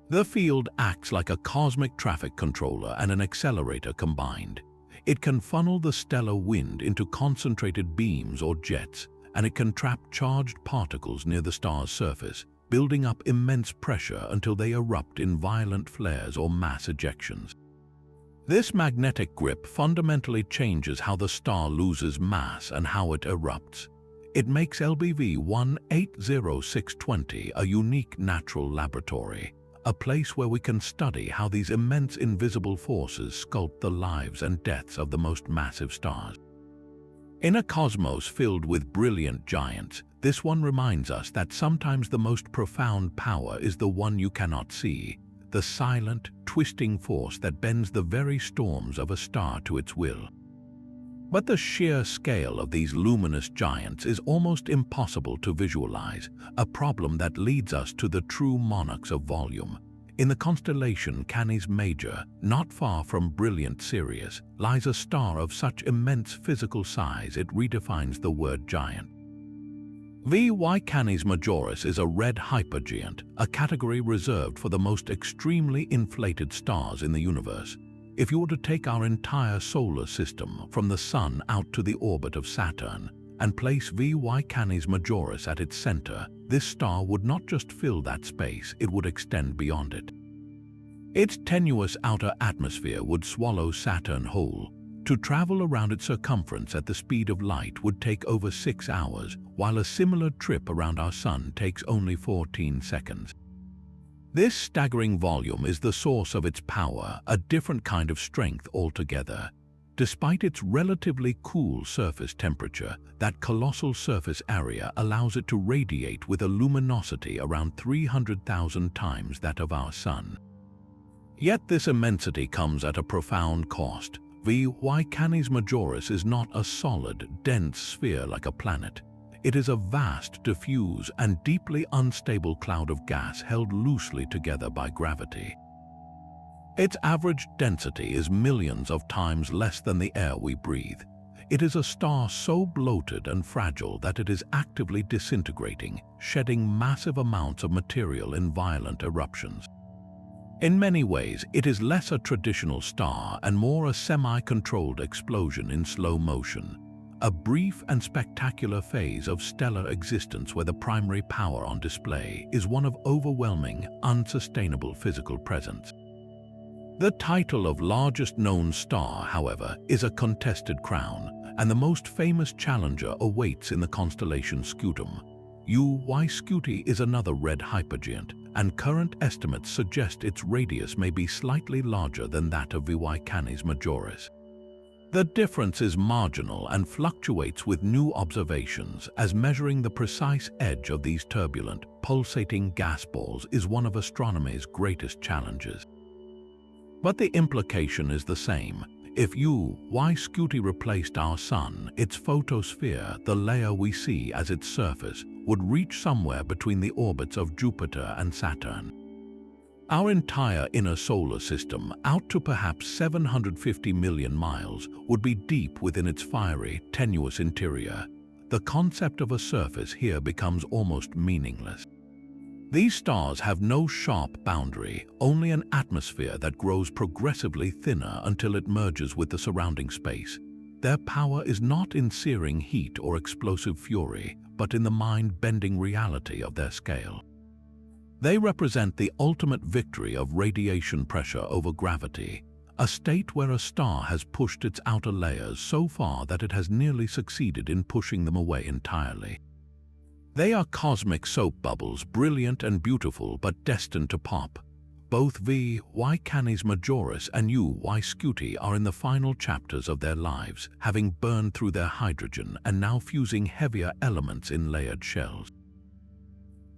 The field acts like a cosmic traffic controller and an accelerator combined. It can funnel the stellar wind into concentrated beams or jets, and it can trap charged particles near the star's surface, building up immense pressure until they erupt in violent flares or mass ejections. This magnetic grip fundamentally changes how the star loses mass and how it erupts. It makes LBV 180620 a unique natural laboratory, a place where we can study how these immense invisible forces sculpt the lives and deaths of the most massive stars. In a cosmos filled with brilliant giants, this one reminds us that sometimes the most profound power is the one you cannot see, the silent, twisting force that bends the very storms of a star to its will. But the sheer scale of these luminous giants is almost impossible to visualize, a problem that leads us to the true monarchs of volume. In the constellation Canis Major, not far from brilliant Sirius, lies a star of such immense physical size it redefines the word giant. VY Canis Majoris is a red hypergiant, a category reserved for the most extremely inflated stars in the universe. If you were to take our entire solar system from the Sun out to the orbit of Saturn and place VY Canis Majoris at its center, this star would not just fill that space, it would extend beyond it. Its tenuous outer atmosphere would swallow Saturn whole. To travel around its circumference at the speed of light would take over 6 hours, while a similar trip around our Sun takes only 14 seconds. This staggering volume is the source of its power, a different kind of strength altogether. Despite its relatively cool surface temperature, that colossal surface area allows it to radiate with a luminosity around 300,000 times that of our Sun. Yet this immensity comes at a profound cost. VY Canis Majoris is not a solid, dense sphere like a planet. It is a vast, diffuse, and deeply unstable cloud of gas held loosely together by gravity. Its average density is millions of times less than the air we breathe. It is a star so bloated and fragile that it is actively disintegrating, shedding massive amounts of material in violent eruptions. In many ways, it is less a traditional star and more a semi-controlled explosion in slow motion, a brief and spectacular phase of stellar existence where the primary power on display is one of overwhelming, unsustainable physical presence. The title of largest known star, however, is a contested crown, and the most famous challenger awaits in the constellation Scutum. UY Scuti is another red hypergiant, and current estimates suggest its radius may be slightly larger than that of VY Canis Majoris. The difference is marginal and fluctuates with new observations, as measuring the precise edge of these turbulent, pulsating gas balls is one of astronomy's greatest challenges. But the implication is the same. If UY Scuti replaced our Sun, its photosphere, the layer we see as its surface, would reach somewhere between the orbits of Jupiter and Saturn. Our entire inner solar system, out to perhaps 750 million miles, would be deep within its fiery, tenuous interior. The concept of a surface here becomes almost meaningless. These stars have no sharp boundary, only an atmosphere that grows progressively thinner until it merges with the surrounding space. Their power is not in searing heat or explosive fury, but in the mind-bending reality of their scale. They represent the ultimate victory of radiation pressure over gravity, a state where a star has pushed its outer layers so far that it has nearly succeeded in pushing them away entirely. They are cosmic soap bubbles, brilliant and beautiful but destined to pop. Both VY Canis Majoris and UY Scuti are in the final chapters of their lives, having burned through their hydrogen and now fusing heavier elements in layered shells.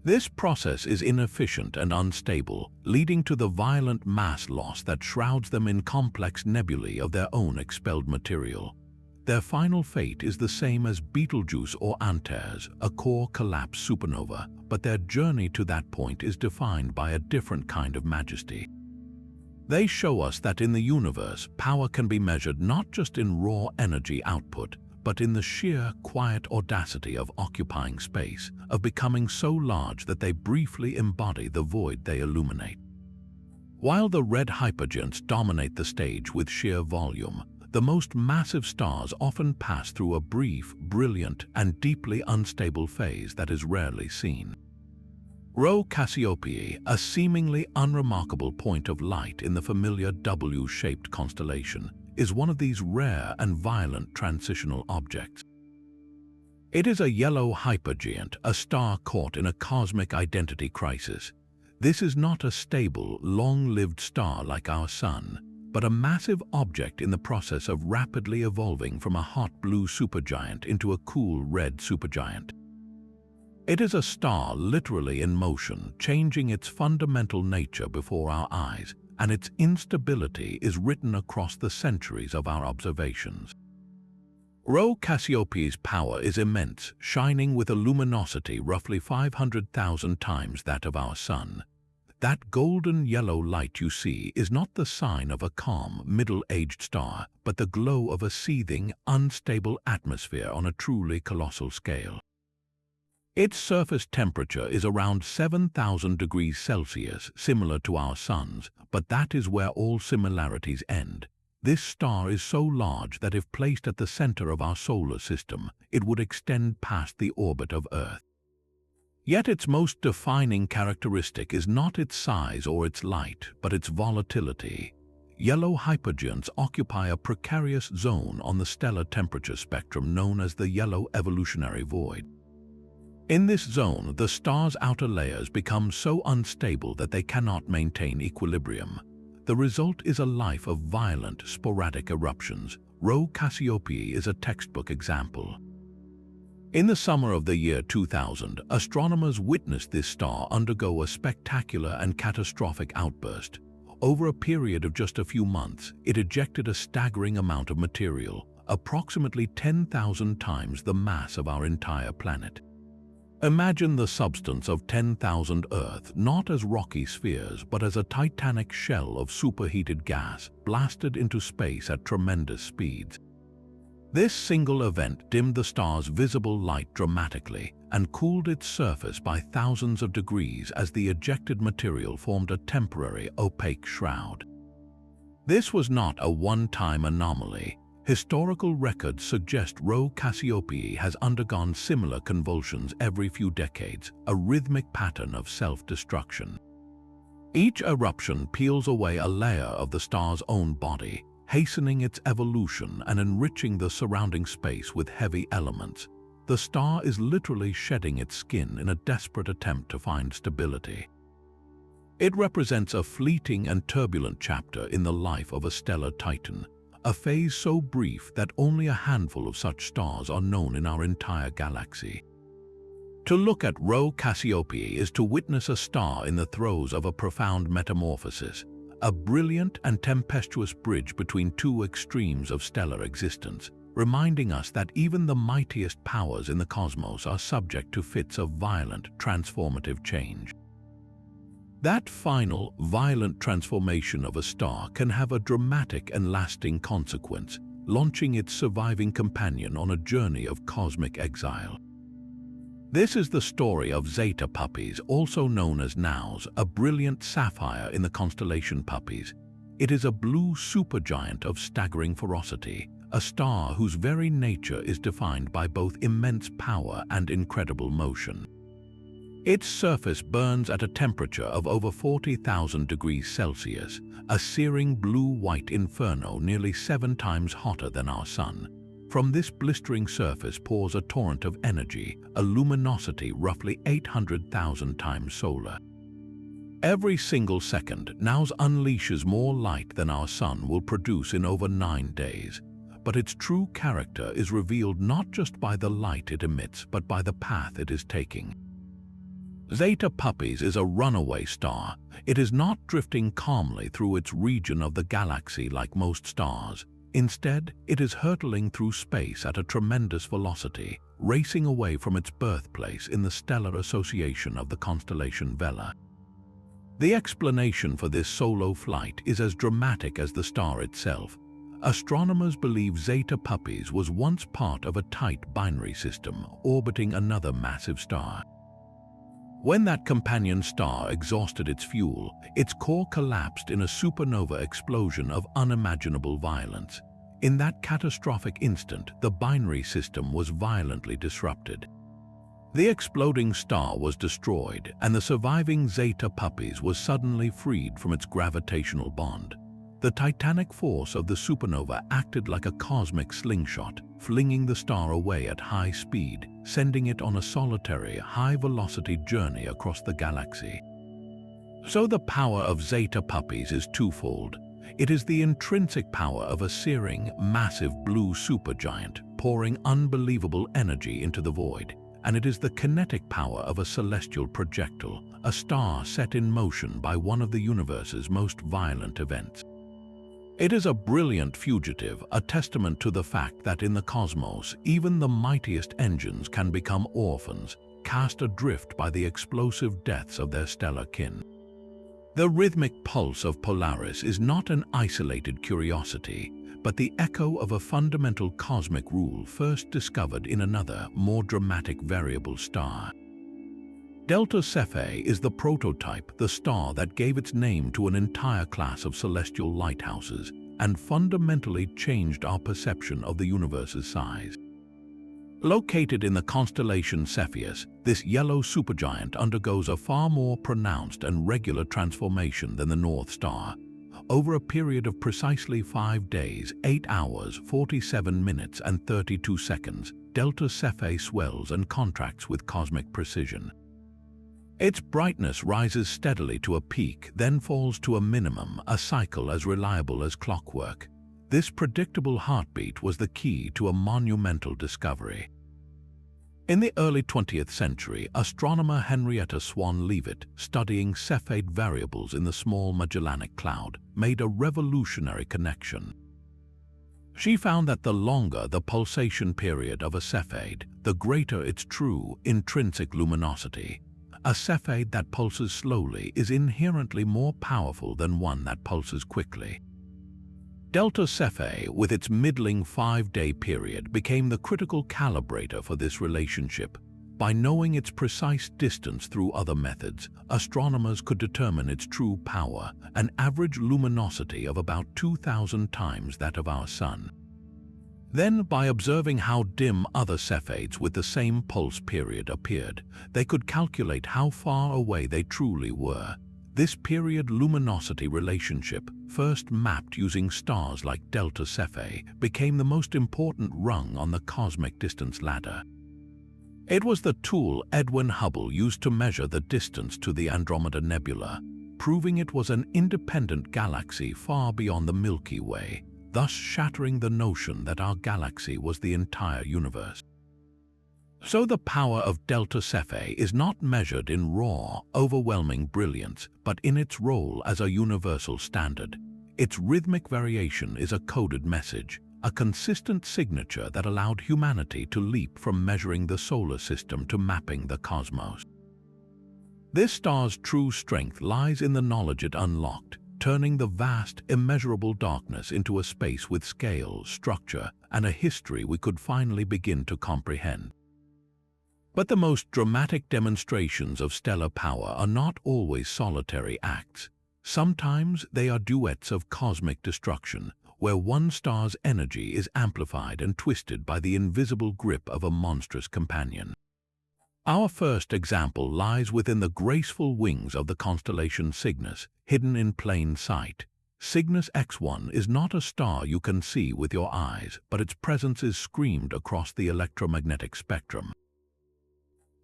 This process is inefficient and unstable, leading to the violent mass loss that shrouds them in complex nebulae of their own expelled material. Their final fate is the same as Betelgeuse or Antares, a core collapse supernova, but their journey to that point is defined by a different kind of majesty. They show us that in the universe, power can be measured not just in raw energy output, but in the sheer, quiet audacity of occupying space, of becoming so large that they briefly embody the void they illuminate. While the red hypergiants dominate the stage with sheer volume, the most massive stars often pass through a brief, brilliant, and deeply unstable phase that is rarely seen. Rho Cassiopeiae, a seemingly unremarkable point of light in the familiar W-shaped constellation, is one of these rare and violent transitional objects. It is a yellow hypergiant, a star caught in a cosmic identity crisis. This is not a stable, long-lived star like our Sun, but a massive object in the process of rapidly evolving from a hot blue supergiant into a cool red supergiant. It is a star literally in motion, changing its fundamental nature before our eyes, and its instability is written across the centuries of our observations. Rho Cassiopeiae's power is immense, shining with a luminosity roughly 500,000 times that of our Sun. That golden yellow light you see is not the sign of a calm, middle-aged star, but the glow of a seething, unstable atmosphere on a truly colossal scale. Its surface temperature is around 7,000 degrees Celsius, similar to our Sun's, but that is where all similarities end. This star is so large that if placed at the center of our solar system, it would extend past the orbit of Earth. Yet its most defining characteristic is not its size or its light, but its volatility. Yellow hypergiants occupy a precarious zone on the stellar temperature spectrum known as the yellow evolutionary void. In this zone, the star's outer layers become so unstable that they cannot maintain equilibrium. The result is a life of violent, sporadic eruptions. Rho Cassiopeiae is a textbook example. In the summer of the year 2000, astronomers witnessed this star undergo a spectacular and catastrophic outburst. Over a period of just a few months, it ejected a staggering amount of material, approximately 10,000 times the mass of our entire planet. Imagine the substance of 10,000 Earth not as rocky spheres, but as a titanic shell of superheated gas blasted into space at tremendous speeds. This single event dimmed the star's visible light dramatically and cooled its surface by thousands of degrees as the ejected material formed a temporary, opaque shroud. This was not a one-time anomaly. Historical records suggest Rho Cassiopeiae has undergone similar convulsions every few decades, a rhythmic pattern of self-destruction. Each eruption peels away a layer of the star's own body, hastening its evolution and enriching the surrounding space with heavy elements. The star is literally shedding its skin in a desperate attempt to find stability. It represents a fleeting and turbulent chapter in the life of a stellar titan, a phase so brief that only a handful of such stars are known in our entire galaxy. To look at Rho Cassiopeiae is to witness a star in the throes of a profound metamorphosis, a brilliant and tempestuous bridge between two extremes of stellar existence, reminding us that even the mightiest powers in the cosmos are subject to fits of violent, transformative change. That final, violent transformation of a star can have a dramatic and lasting consequence, launching its surviving companion on a journey of cosmic exile. This is the story of Zeta Puppis, also known as Naus, a brilliant sapphire in the constellation Puppis. It is a blue supergiant of staggering ferocity, a star whose very nature is defined by both immense power and incredible motion. Its surface burns at a temperature of over 40,000 degrees Celsius, a searing blue-white inferno nearly 7 times hotter than our Sun. From this blistering surface pours a torrent of energy, a luminosity roughly 800,000 times solar. Every single second, Naus unleashes more light than our Sun will produce in over 9 days. But its true character is revealed not just by the light it emits, but by the path it is taking. Zeta Puppis is a runaway star. It is not drifting calmly through its region of the galaxy like most stars. Instead, it is hurtling through space at a tremendous velocity, racing away from its birthplace in the stellar association of the constellation Vela. The explanation for this solo flight is as dramatic as the star itself. Astronomers believe Zeta Puppis was once part of a tight binary system orbiting another massive star. When that companion star exhausted its fuel, its core collapsed in a supernova explosion of unimaginable violence. In that catastrophic instant, the binary system was violently disrupted. The exploding star was destroyed, and the surviving Zeta Puppis was suddenly freed from its gravitational bond. The titanic force of the supernova acted like a cosmic slingshot, flinging the star away at high speed, sending it on a solitary, high-velocity journey across the galaxy. So the power of Zeta Puppis is twofold. It is the intrinsic power of a searing, massive blue supergiant, pouring unbelievable energy into the void, and it is the kinetic power of a celestial projectile, a star set in motion by one of the universe's most violent events. It is a brilliant fugitive, a testament to the fact that in the cosmos, even the mightiest engines can become orphans, cast adrift by the explosive deaths of their stellar kin. The rhythmic pulse of Polaris is not an isolated curiosity, but the echo of a fundamental cosmic rule first discovered in another, more dramatic variable star. Delta Cephei is the prototype, the star that gave its name to an entire class of celestial lighthouses and fundamentally changed our perception of the universe's size. Located in the constellation Cepheus, this yellow supergiant undergoes a far more pronounced and regular transformation than the North Star. Over a period of precisely 5 days, 8 hours, 47 minutes and 32 seconds, Delta Cephei swells and contracts with cosmic precision. Its brightness rises steadily to a peak, then falls to a minimum, a cycle as reliable as clockwork. This predictable heartbeat was the key to a monumental discovery. In the early 20th century, astronomer Henrietta Swan Leavitt, studying Cepheid variables in the small Magellanic Cloud, made a revolutionary connection. She found that the longer the pulsation period of a Cepheid, the greater its true, intrinsic luminosity. A Cepheid that pulses slowly is inherently more powerful than one that pulses quickly. Delta Cephei, with its middling 5-day period, became the critical calibrator for this relationship. By knowing its precise distance through other methods, astronomers could determine its true power, an average luminosity of about 2,000 times that of our Sun. Then, by observing how dim other Cepheids with the same pulse period appeared, they could calculate how far away they truly were. This period luminosity relationship, first mapped using stars like Delta Cephei, became the most important rung on the cosmic distance ladder. It was the tool Edwin Hubble used to measure the distance to the Andromeda Nebula, proving it was an independent galaxy far beyond the Milky Way, thus shattering the notion that our galaxy was the entire universe. So the power of Delta Cephei is not measured in raw, overwhelming brilliance, but in its role as a universal standard. Its rhythmic variation is a coded message, a consistent signature that allowed humanity to leap from measuring the solar system to mapping the cosmos. This star's true strength lies in the knowledge it unlocked, turning the vast, immeasurable darkness into a space with scale, structure, and a history we could finally begin to comprehend. But the most dramatic demonstrations of stellar power are not always solitary acts. Sometimes they are duets of cosmic destruction, where one star's energy is amplified and twisted by the invisible grip of a monstrous companion. Our first example lies within the graceful wings of the constellation Cygnus, hidden in plain sight. Cygnus X1 is not a star you can see with your eyes, but its presence is screamed across the electromagnetic spectrum.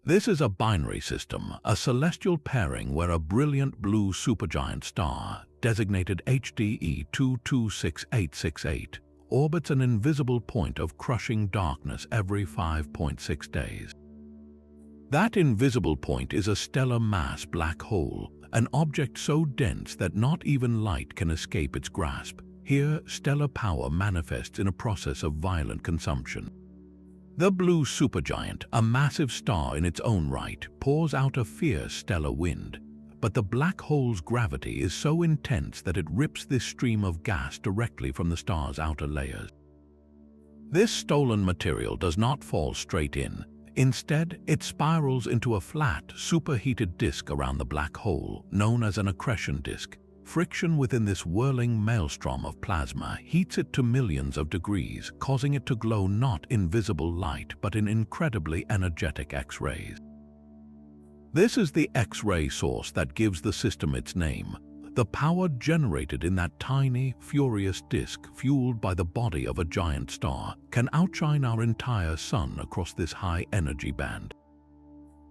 This is a binary system, a celestial pairing where a brilliant blue supergiant star, designated HDE 226868, orbits an invisible point of crushing darkness every 5.6 days. That invisible point is a stellar mass black hole, an object so dense that not even light can escape its grasp, Here, stellar power manifests in a process of violent consumption. The blue supergiant, a massive star in its own right, pours out a fierce stellar wind. But the black hole's gravity is so intense that it rips this stream of gas directly from the star's outer layers. This stolen material does not fall straight in. Instead, it spirals into a flat, superheated disk around the black hole, known as an accretion disk. Friction within this whirling maelstrom of plasma heats it to millions of degrees, causing it to glow not in visible light but in incredibly energetic X-rays. This is the X-ray source that gives the system its name. The power generated in that tiny, furious disk, fueled by the body of a giant star, can outshine our entire sun across this high-energy band.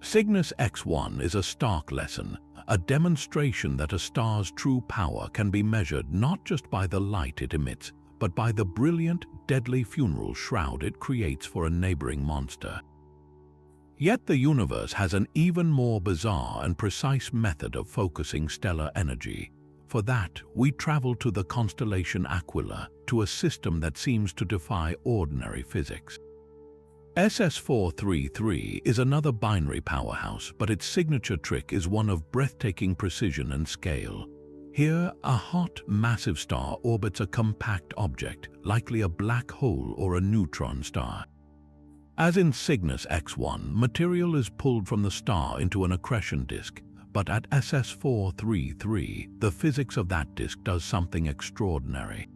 Cygnus X1 is a stark lesson, a demonstration that a star's true power can be measured not just by the light it emits, but by the brilliant, deadly funeral shroud it creates for a neighboring monster. Yet the universe has an even more bizarre and precise method of focusing stellar energy. For that, we travel to the constellation Aquila, to a system that seems to defy ordinary physics. SS433 is another binary powerhouse, but its signature trick is one of breathtaking precision and scale. Here, a hot, massive star orbits a compact object, likely a black hole or a neutron star. As in Cygnus X1, material is pulled from the star into an accretion disk, but at SS433, the physics of that disk does something extraordinary.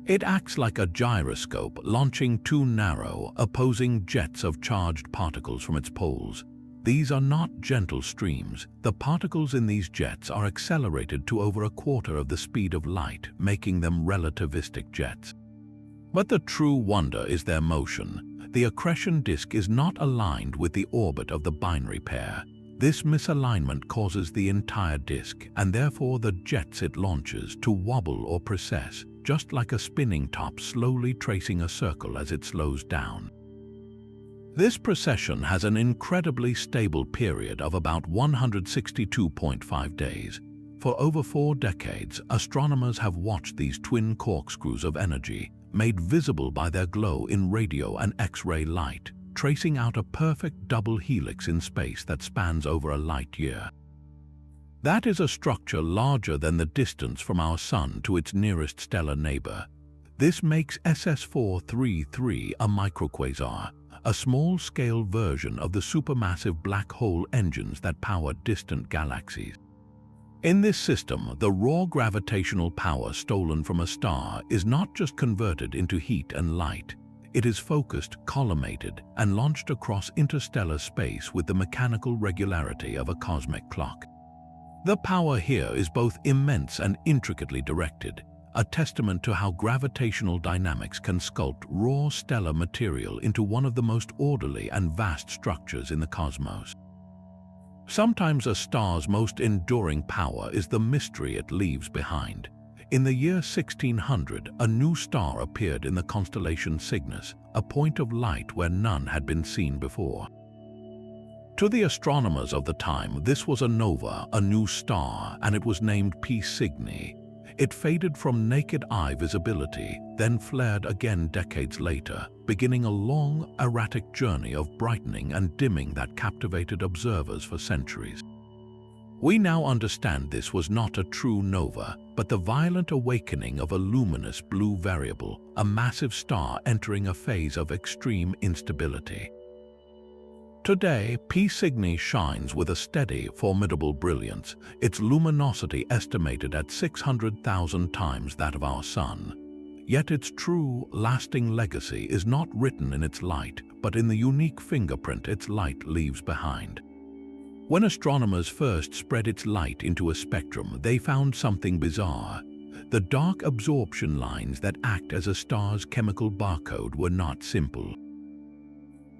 It acts like a gyroscope, launching two narrow, opposing jets of charged particles from its poles. These are not gentle streams. The particles in these jets are accelerated to over a quarter of the speed of light, making them relativistic jets. But the true wonder is their motion. The accretion disk is not aligned with the orbit of the binary pair. This misalignment causes the entire disk, and therefore the jets it launches, to wobble or precess, just like a spinning top slowly tracing a circle as it slows down. This precession has an incredibly stable period of about 162.5 days. For over 4 decades, astronomers have watched these twin corkscrews of energy, made visible by their glow in radio and X-ray light, tracing out a perfect double helix in space that spans over a light year. That is a structure larger than the distance from our Sun to its nearest stellar neighbor. This makes SS433 a microquasar, a small-scale version of the supermassive black hole engines that power distant galaxies. In this system, the raw gravitational power stolen from a star is not just converted into heat and light. It is focused, collimated, and launched across interstellar space with the mechanical regularity of a cosmic clock. The power here is both immense and intricately directed, a testament to how gravitational dynamics can sculpt raw stellar material into one of the most orderly and vast structures in the cosmos. Sometimes a star's most enduring power is the mystery it leaves behind. In the year 1600, a new star appeared in the constellation Cygnus, a point of light where none had been seen before. To the astronomers of the time, this was a nova, a new star, and it was named P Cygni. It faded from naked eye visibility, then flared again decades later, beginning a long, erratic journey of brightening and dimming that captivated observers for centuries. We now understand this was not a true nova, but the violent awakening of a luminous blue variable, a massive star entering a phase of extreme instability. Today, P Cygni shines with a steady, formidable brilliance, its luminosity estimated at 600,000 times that of our Sun. Yet its true, lasting legacy is not written in its light, but in the unique fingerprint its light leaves behind. When astronomers first spread its light into a spectrum, they found something bizarre. The dark absorption lines that act as a star's chemical barcode were not simple.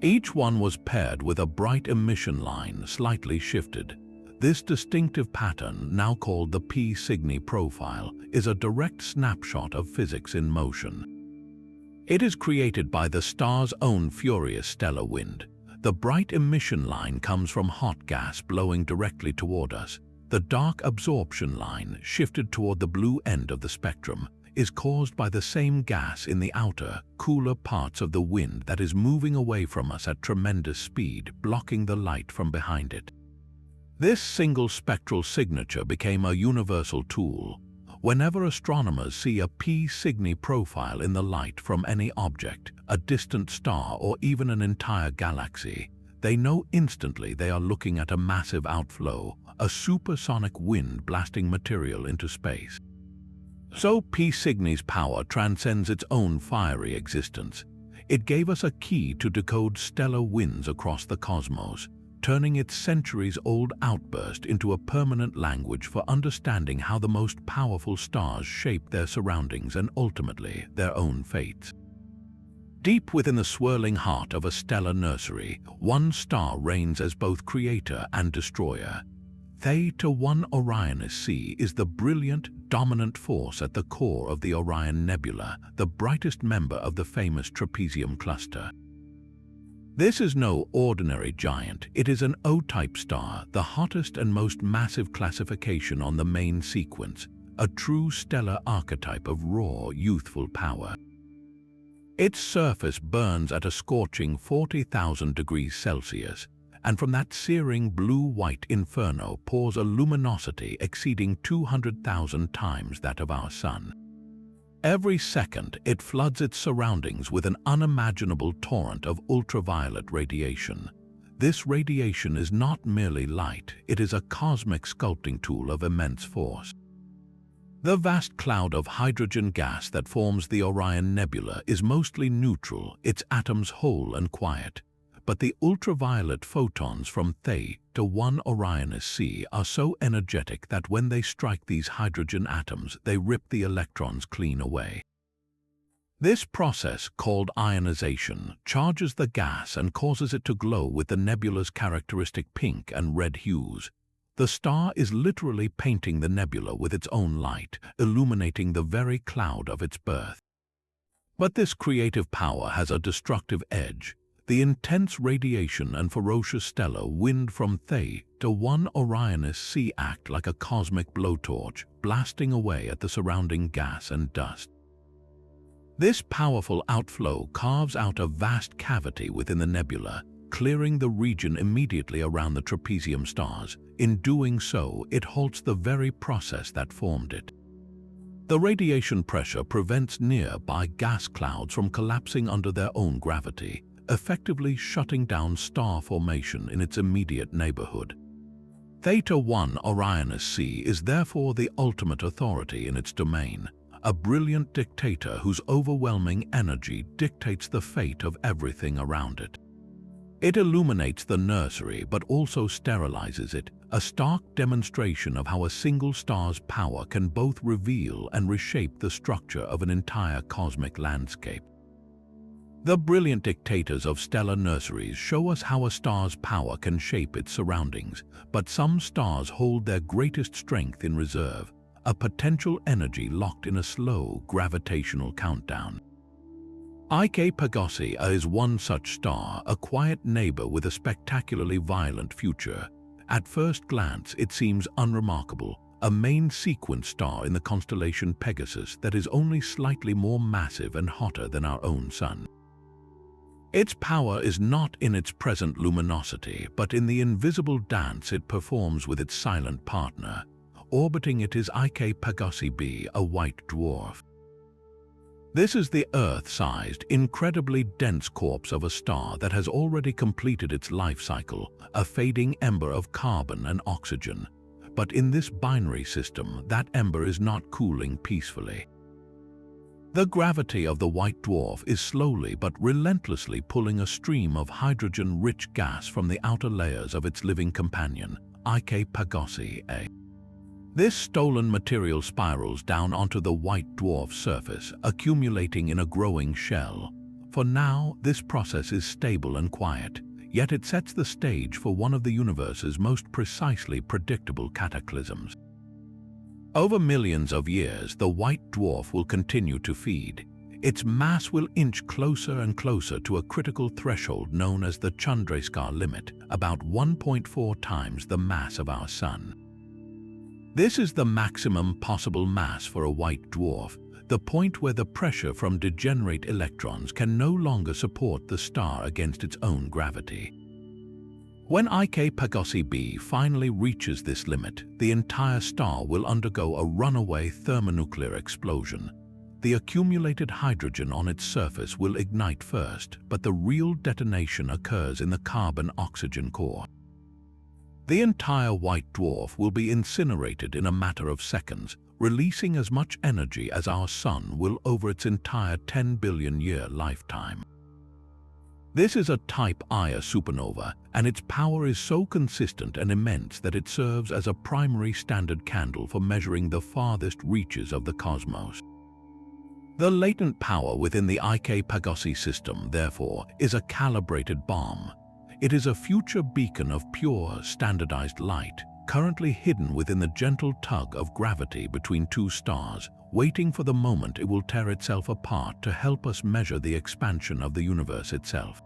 Each one was paired with a bright emission line slightly shifted. This distinctive pattern, now called the P Cygni profile, is a direct snapshot of physics in motion. It is created by the star's own furious stellar wind. The bright emission line comes from hot gas blowing directly toward us. The dark absorption line shifted toward the blue end of the spectrum, is caused by the same gas in the outer, cooler parts of the wind that is moving away from us at tremendous speed, blocking the light from behind it. This single spectral signature became a universal tool. Whenever astronomers see a P Cygni profile in the light from any object, a distant star or even an entire galaxy, they know instantly they are looking at a massive outflow, a supersonic wind blasting material into space. So P Cygni's power transcends its own fiery existence. It gave us a key to decode stellar winds across the cosmos, turning its centuries-old outburst into a permanent language for understanding how the most powerful stars shape their surroundings and ultimately their own fates. Deep within the swirling heart of a stellar nursery, one star reigns as both creator and destroyer. Eta 1 Orionis C is the brilliant, dominant force at the core of the Orion Nebula, the brightest member of the famous trapezium cluster. This is no ordinary giant. It is an O-type star, the hottest and most massive classification on the main sequence, a true stellar archetype of raw, youthful power. Its surface burns at a scorching 40,000 degrees Celsius, and from that searing blue-white inferno pours a luminosity exceeding 200,000 times that of our Sun. Every second, it floods its surroundings with an unimaginable torrent of ultraviolet radiation. This radiation is not merely light, it is a cosmic sculpting tool of immense force. The vast cloud of hydrogen gas that forms the Orion Nebula is mostly neutral, its atoms whole and quiet. But the ultraviolet photons from Eta 1 Orionis C are so energetic that when they strike these hydrogen atoms, they rip the electrons clean away. This process, called ionization, charges the gas and causes it to glow with the nebula's characteristic pink and red hues. The star is literally painting the nebula with its own light, illuminating the very cloud of its birth. But this creative power has a destructive edge. The intense radiation and ferocious stellar wind from Eta 1 Orionis C act like a cosmic blowtorch, blasting away at the surrounding gas and dust. This powerful outflow carves out a vast cavity within the nebula, clearing the region immediately around the trapezium stars. In doing so, it halts the very process that formed it. The radiation pressure prevents nearby gas clouds from collapsing under their own gravity, effectively shutting down star formation in its immediate neighborhood. Eta 1 Orionis C is therefore the ultimate authority in its domain, a brilliant dictator whose overwhelming energy dictates the fate of everything around it. It illuminates the nursery but also sterilizes it, a stark demonstration of how a single star's power can both reveal and reshape the structure of an entire cosmic landscape. The brilliant dictators of stellar nurseries show us how a star's power can shape its surroundings, but some stars hold their greatest strength in reserve, a potential energy locked in a slow gravitational countdown. Eta Pegasi is one such star, a quiet neighbor with a spectacularly violent future. At first glance, it seems unremarkable, a main sequence star in the constellation Pegasus that is only slightly more massive and hotter than our own Sun. Its power is not in its present luminosity, but in the invisible dance it performs with its silent partner. Orbiting it is Eta Pegasi b, a white dwarf. This is the Earth-sized, incredibly dense corpse of a star that has already completed its life cycle, a fading ember of carbon and oxygen. But in this binary system, that ember is not cooling peacefully. The gravity of the white dwarf is slowly but relentlessly pulling a stream of hydrogen-rich gas from the outer layers of its living companion, Eta Pegasi a. This stolen material spirals down onto the white dwarf's surface, accumulating in a growing shell. For now, this process is stable and quiet, yet it sets the stage for one of the universe's most precisely predictable cataclysms. Over millions of years, the white dwarf will continue to feed. Its mass will inch closer and closer to a critical threshold known as the Chandrasekhar limit, about 1.4 times the mass of our Sun. This is the maximum possible mass for a white dwarf, the point where the pressure from degenerate electrons can no longer support the star against its own gravity. When Eta Carinae b finally reaches this limit, the entire star will undergo a runaway thermonuclear explosion. The accumulated hydrogen on its surface will ignite first, but the real detonation occurs in the carbon-oxygen core. The entire white dwarf will be incinerated in a matter of seconds, releasing as much energy as our Sun will over its entire 10 billion-year lifetime. This is a Type Ia supernova, and its power is so consistent and immense that it serves as a primary standard candle for measuring the farthest reaches of the cosmos. The latent power within the Eta Carinae system, therefore, is a calibrated bomb. It is a future beacon of pure, standardized light, currently hidden within the gentle tug of gravity between two stars, waiting for the moment it will tear itself apart to help us measure the expansion of the universe itself.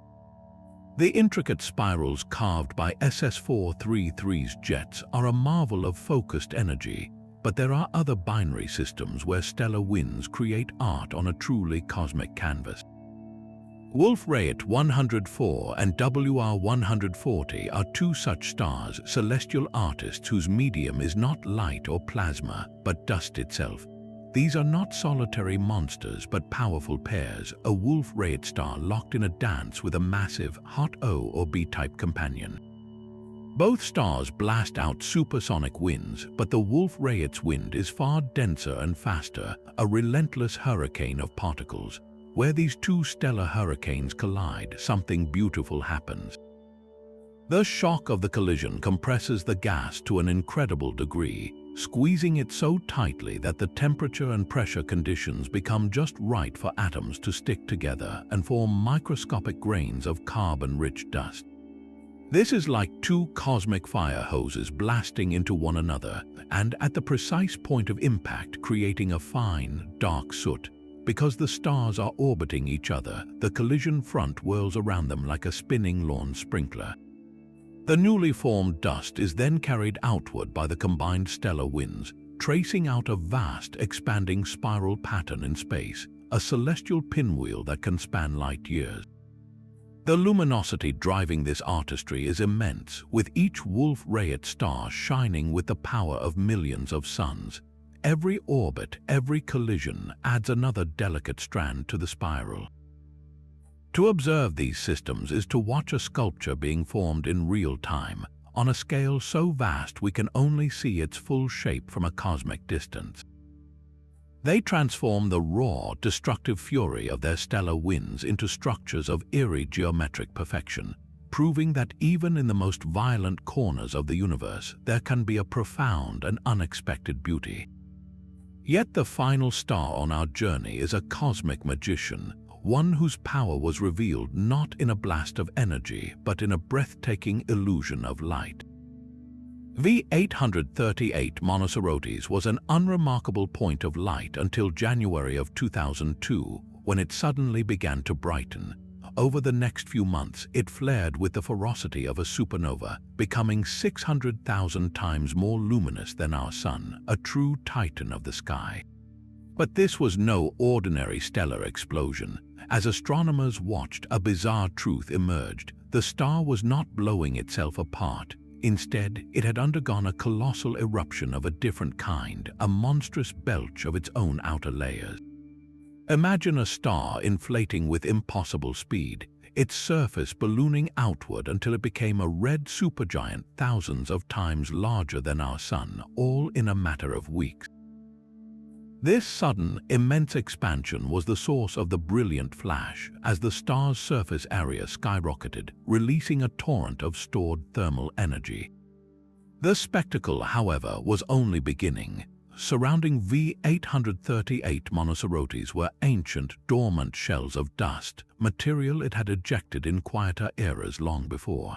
The intricate spirals carved by SS433's jets are a marvel of focused energy, but there are other binary systems where stellar winds create art on a truly cosmic canvas. Wolf-Rayet 104 and WR 140 are two such stars, celestial artists whose medium is not light or plasma, but dust itself. These are not solitary monsters, but powerful pairs, a Wolf-Rayet star locked in a dance with a massive hot O or B-type companion. Both stars blast out supersonic winds, but the Wolf-Rayet's wind is far denser and faster, a relentless hurricane of particles. Where these two stellar hurricanes collide, something beautiful happens. The shock of the collision compresses the gas to an incredible degree, squeezing it so tightly that the temperature and pressure conditions become just right for atoms to stick together and form microscopic grains of carbon-rich dust. This is like two cosmic fire hoses blasting into one another, and at the precise point of impact creating a fine, dark soot. Because the stars are orbiting each other, the collision front whirls around them like a spinning lawn sprinkler. The newly formed dust is then carried outward by the combined stellar winds, tracing out a vast, expanding spiral pattern in space, a celestial pinwheel that can span light years. The luminosity driving this artistry is immense, with each Wolf-Rayet star shining with the power of millions of suns. Every orbit, every collision adds another delicate strand to the spiral. To observe these systems is to watch a sculpture being formed in real time, on a scale so vast we can only see its full shape from a cosmic distance. They transform the raw, destructive fury of their stellar winds into structures of eerie geometric perfection, proving that even in the most violent corners of the universe there can be a profound and unexpected beauty. Yet the final star on our journey is a cosmic magician, one whose power was revealed not in a blast of energy, but in a breathtaking illusion of light. V838 Monocerotis was an unremarkable point of light until January of 2002, when it suddenly began to brighten. Over the next few months, it flared with the ferocity of a supernova, becoming 600,000 times more luminous than our Sun, a true titan of the sky. But this was no ordinary stellar explosion. As astronomers watched, a bizarre truth emerged. The star was not blowing itself apart. Instead, it had undergone a colossal eruption of a different kind, a monstrous belch of its own outer layers. Imagine a star inflating with impossible speed, its surface ballooning outward until it became a red supergiant thousands of times larger than our Sun, all in a matter of weeks. This sudden, immense expansion was the source of the brilliant flash, as the star's surface area skyrocketed, releasing a torrent of stored thermal energy. The spectacle, however, was only beginning. Surrounding V838 Monocerotis were ancient, dormant shells of dust, material it had ejected in quieter eras long before.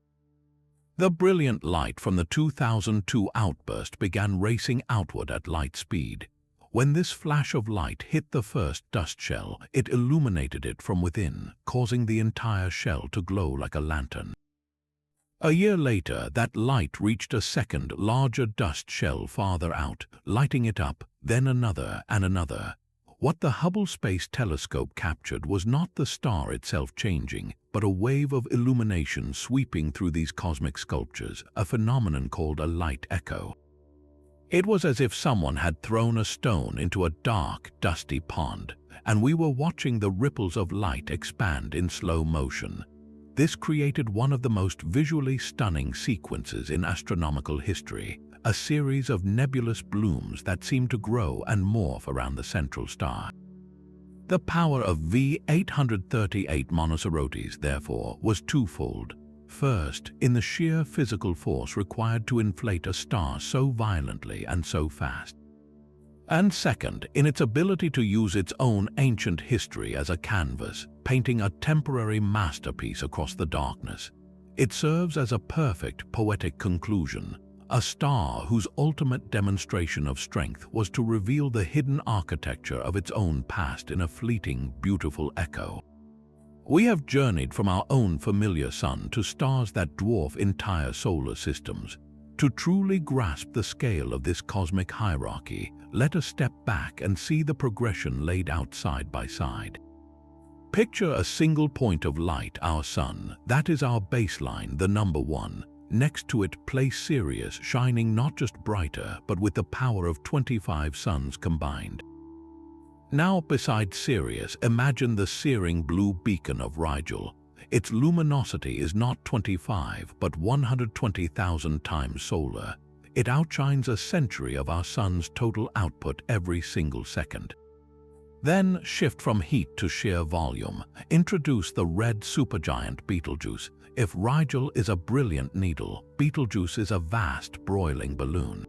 The brilliant light from the 2002 outburst began racing outward at light speed. When this flash of light hit the first dust shell, it illuminated it from within, causing the entire shell to glow like a lantern. A year later, that light reached a second, larger dust shell farther out, lighting it up, then another and another. What the Hubble Space Telescope captured was not the star itself changing, but a wave of illumination sweeping through these cosmic sculptures, a phenomenon called a light echo. It was as if someone had thrown a stone into a dark, dusty pond, and we were watching the ripples of light expand in slow motion. This created one of the most visually stunning sequences in astronomical history, a series of nebulous blooms that seemed to grow and morph around the central star. The power of V838 Monocerotes, therefore, was twofold. First, in the sheer physical force required to inflate a star so violently and so fast. And second, in its ability to use its own ancient history as a canvas, painting a temporary masterpiece across the darkness. It serves as a perfect poetic conclusion, a star whose ultimate demonstration of strength was to reveal the hidden architecture of its own past in a fleeting, beautiful echo. We have journeyed from our own familiar sun to stars that dwarf entire solar systems. To truly grasp the scale of this cosmic hierarchy, let us step back and see the progression laid out side by side. Picture a single point of light, our sun. That is our baseline, the number one. Next to it, place Sirius, shining not just brighter, but with the power of 25 suns combined. Now, beside Sirius, imagine the searing blue beacon of Rigel. Its luminosity is not 25, but 120,000 times solar. It outshines a century of our sun's total output every single second. Then shift from heat to sheer volume. Introduce the red supergiant Betelgeuse. If Rigel is a brilliant needle, Betelgeuse is a vast, broiling balloon.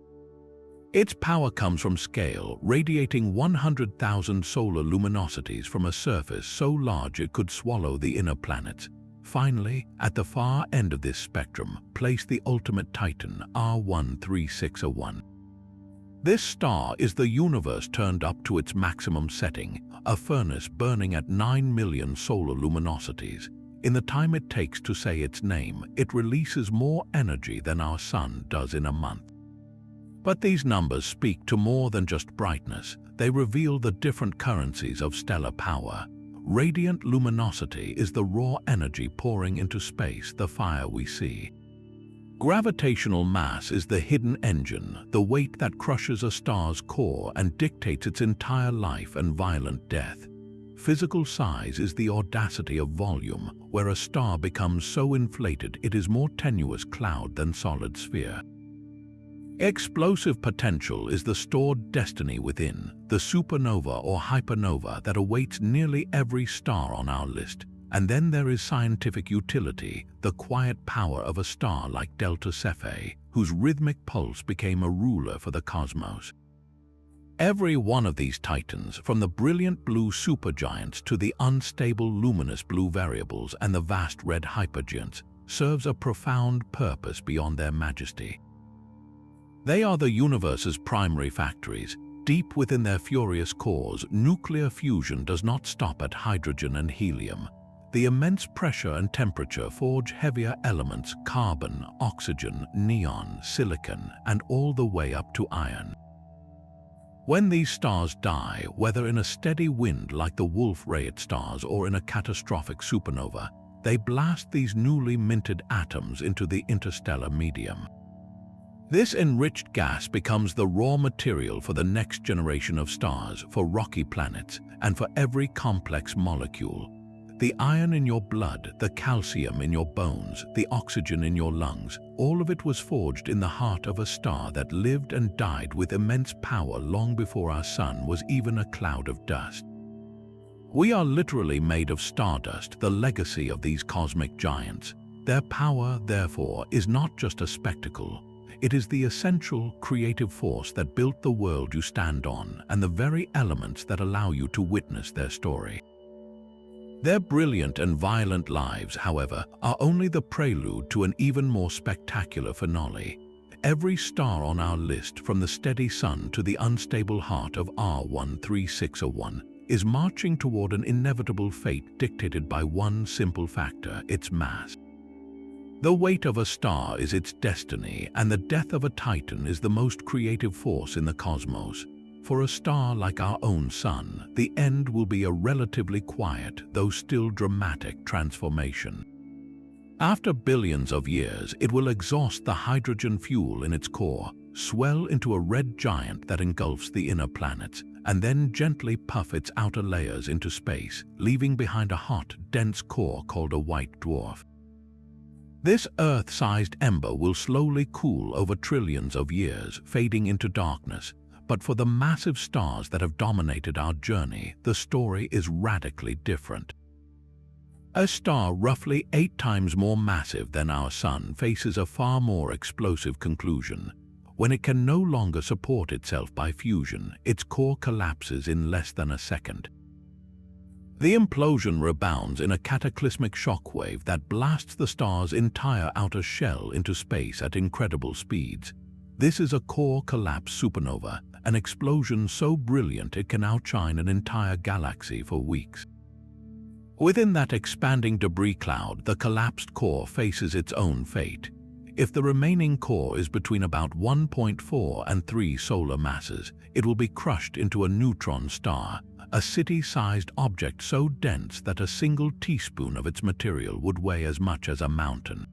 Its power comes from scale, radiating 100,000 solar luminosities from a surface so large it could swallow the inner planets. Finally, at the far end of this spectrum, place the ultimate titan, R13601. This star is the universe turned up to its maximum setting, a furnace burning at 9 million solar luminosities. In the time it takes to say its name, it releases more energy than our sun does in a month. But these numbers speak to more than just brightness. They reveal the different currencies of stellar power. Radiant luminosity is the raw energy pouring into space, the fire we see. Gravitational mass is the hidden engine, the weight that crushes a star's core and dictates its entire life and violent death. Physical size is the audacity of volume, where a star becomes so inflated it is more tenuous cloud than solid sphere. Explosive potential is the stored destiny within, the supernova or hypernova that awaits nearly every star on our list. And then there is scientific utility, the quiet power of a star like Delta Cephei, whose rhythmic pulse became a ruler for the cosmos. Every one of these titans, from the brilliant blue supergiants to the unstable luminous blue variables and the vast red hypergiants, serves a profound purpose beyond their majesty. They are the universe's primary factories. Deep within their furious cores, nuclear fusion does not stop at hydrogen and helium. The immense pressure and temperature forge heavier elements, carbon, oxygen, neon, silicon, and all the way up to iron. When these stars die, whether in a steady wind like the Wolf-Rayet stars or in a catastrophic supernova, they blast these newly minted atoms into the interstellar medium. This enriched gas becomes the raw material for the next generation of stars, for rocky planets, and for every complex molecule. The iron in your blood, the calcium in your bones, the oxygen in your lungs, all of it was forged in the heart of a star that lived and died with immense power long before our sun was even a cloud of dust. We are literally made of stardust, the legacy of these cosmic giants. Their power, therefore, is not just a spectacle. It is the essential creative force that built the world you stand on and the very elements that allow you to witness their story. Their brilliant and violent lives, however, are only the prelude to an even more spectacular finale. Every star on our list, from the steady sun to the unstable heart of R13601, is marching toward an inevitable fate dictated by one simple factor: its mass. The weight of a star is its destiny, and the death of a titan is the most creative force in the cosmos. For a star like our own Sun, the end will be a relatively quiet, though still dramatic, transformation. After billions of years, it will exhaust the hydrogen fuel in its core, swell into a red giant that engulfs the inner planets, and then gently puff its outer layers into space, leaving behind a hot, dense core called a white dwarf. This Earth-sized ember will slowly cool over trillions of years, fading into darkness. But for the massive stars that have dominated our journey, the story is radically different. A star roughly 8 times more massive than our Sun faces a far more explosive conclusion. When it can no longer support itself by fusion, its core collapses in less than a second. The implosion rebounds in a cataclysmic shockwave that blasts the star's entire outer shell into space at incredible speeds. This is a core collapse supernova, an explosion so brilliant it can outshine an entire galaxy for weeks. Within that expanding debris cloud, the collapsed core faces its own fate. If the remaining core is between about 1.4 and 3 solar masses, it will be crushed into a neutron star, a city-sized object so dense that a single teaspoon of its material would weigh as much as a mountain.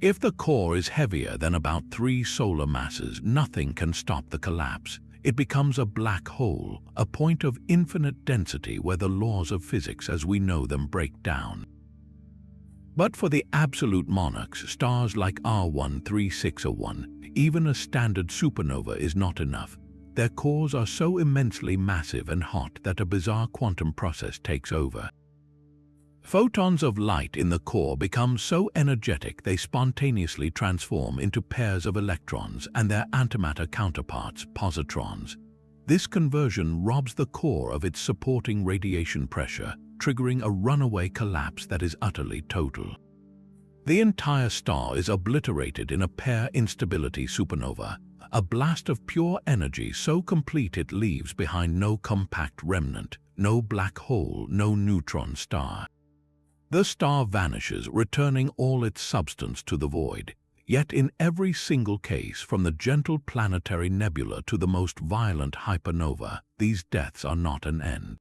If the core is heavier than about 3 solar masses, nothing can stop the collapse. It becomes a black hole, a point of infinite density where the laws of physics as we know them break down. But for the absolute monarchs, stars like R13601, even a standard supernova is not enough. Their cores are so immensely massive and hot that a bizarre quantum process takes over. Photons of light in the core become so energetic they spontaneously transform into pairs of electrons and their antimatter counterparts, positrons. This conversion robs the core of its supporting radiation pressure, triggering a runaway collapse that is utterly total. The entire star is obliterated in a pair instability supernova, a blast of pure energy so complete it leaves behind no compact remnant, no black hole, no neutron star. The star vanishes, returning all its substance to the void. Yet in every single case, from the gentle planetary nebula to the most violent hypernova, these deaths are not an end.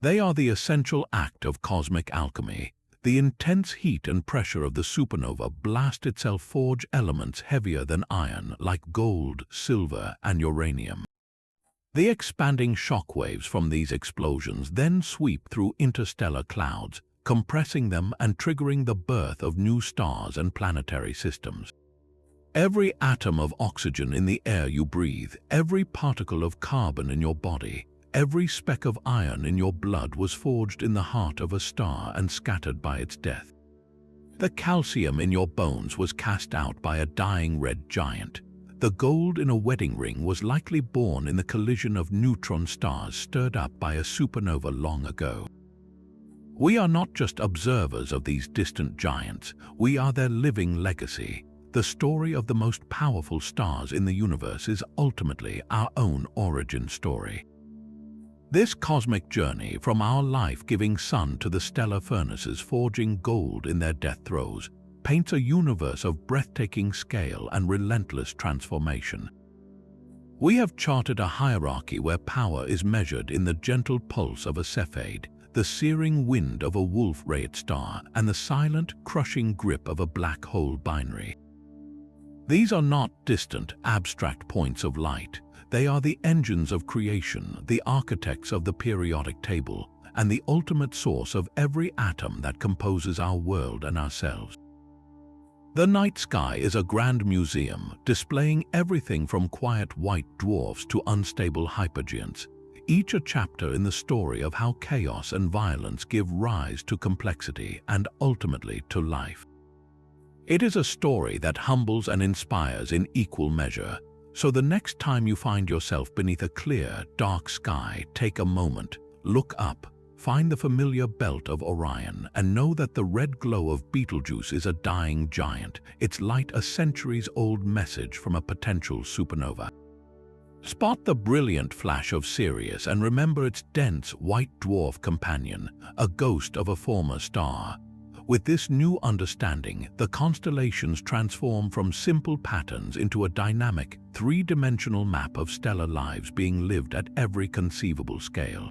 They are the essential act of cosmic alchemy. The intense heat and pressure of the supernova blast itself forge elements heavier than iron, like gold, silver, and uranium. The expanding shockwaves from these explosions then sweep through interstellar clouds, compressing them and triggering the birth of new stars and planetary systems. Every atom of oxygen in the air you breathe, every particle of carbon in your body, every speck of iron in your blood was forged in the heart of a star and scattered by its death. The calcium in your bones was cast out by a dying red giant. The gold in a wedding ring was likely born in the collision of neutron stars stirred up by a supernova long ago. We are not just observers of these distant giants, we are their living legacy. The story of the most powerful stars in the universe is ultimately our own origin story. This cosmic journey from our life-giving sun to the stellar furnaces forging gold in their death throes paints a universe of breathtaking scale and relentless transformation. We have charted a hierarchy where power is measured in the gentle pulse of a cepheid, the searing wind of a Wolf-Rayet star, and the silent, crushing grip of a black hole binary. These are not distant, abstract points of light. They are the engines of creation, the architects of the periodic table, and the ultimate source of every atom that composes our world and ourselves. The night sky is a grand museum, displaying everything from quiet white dwarfs to unstable hypergiants, each a chapter in the story of how chaos and violence give rise to complexity and ultimately to life. It is a story that humbles and inspires in equal measure, so the next time you find yourself beneath a clear, dark sky, take a moment, look up, find the familiar belt of Orion, and know that the red glow of Betelgeuse is a dying giant, its light a centuries-old message from a potential supernova. Spot the brilliant flash of Sirius and remember its dense white dwarf companion, a ghost of a former star. With this new understanding, the constellations transform from simple patterns into a dynamic, three-dimensional map of stellar lives being lived at every conceivable scale.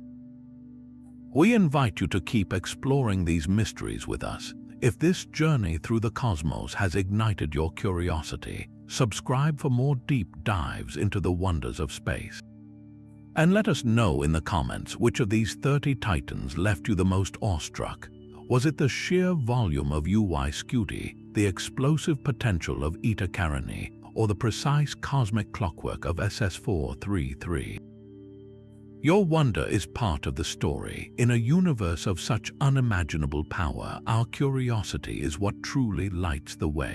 We invite you to keep exploring these mysteries with us. If this journey through the cosmos has ignited your curiosity, subscribe for more deep dives into the wonders of space. And let us know in the comments which of these 30 titans left you the most awestruck. Was it the sheer volume of UY Scuti, the explosive potential of Eta Carinae, or the precise cosmic clockwork of SS433? Your wonder is part of the story. In a universe of such unimaginable power, our curiosity is what truly lights the way.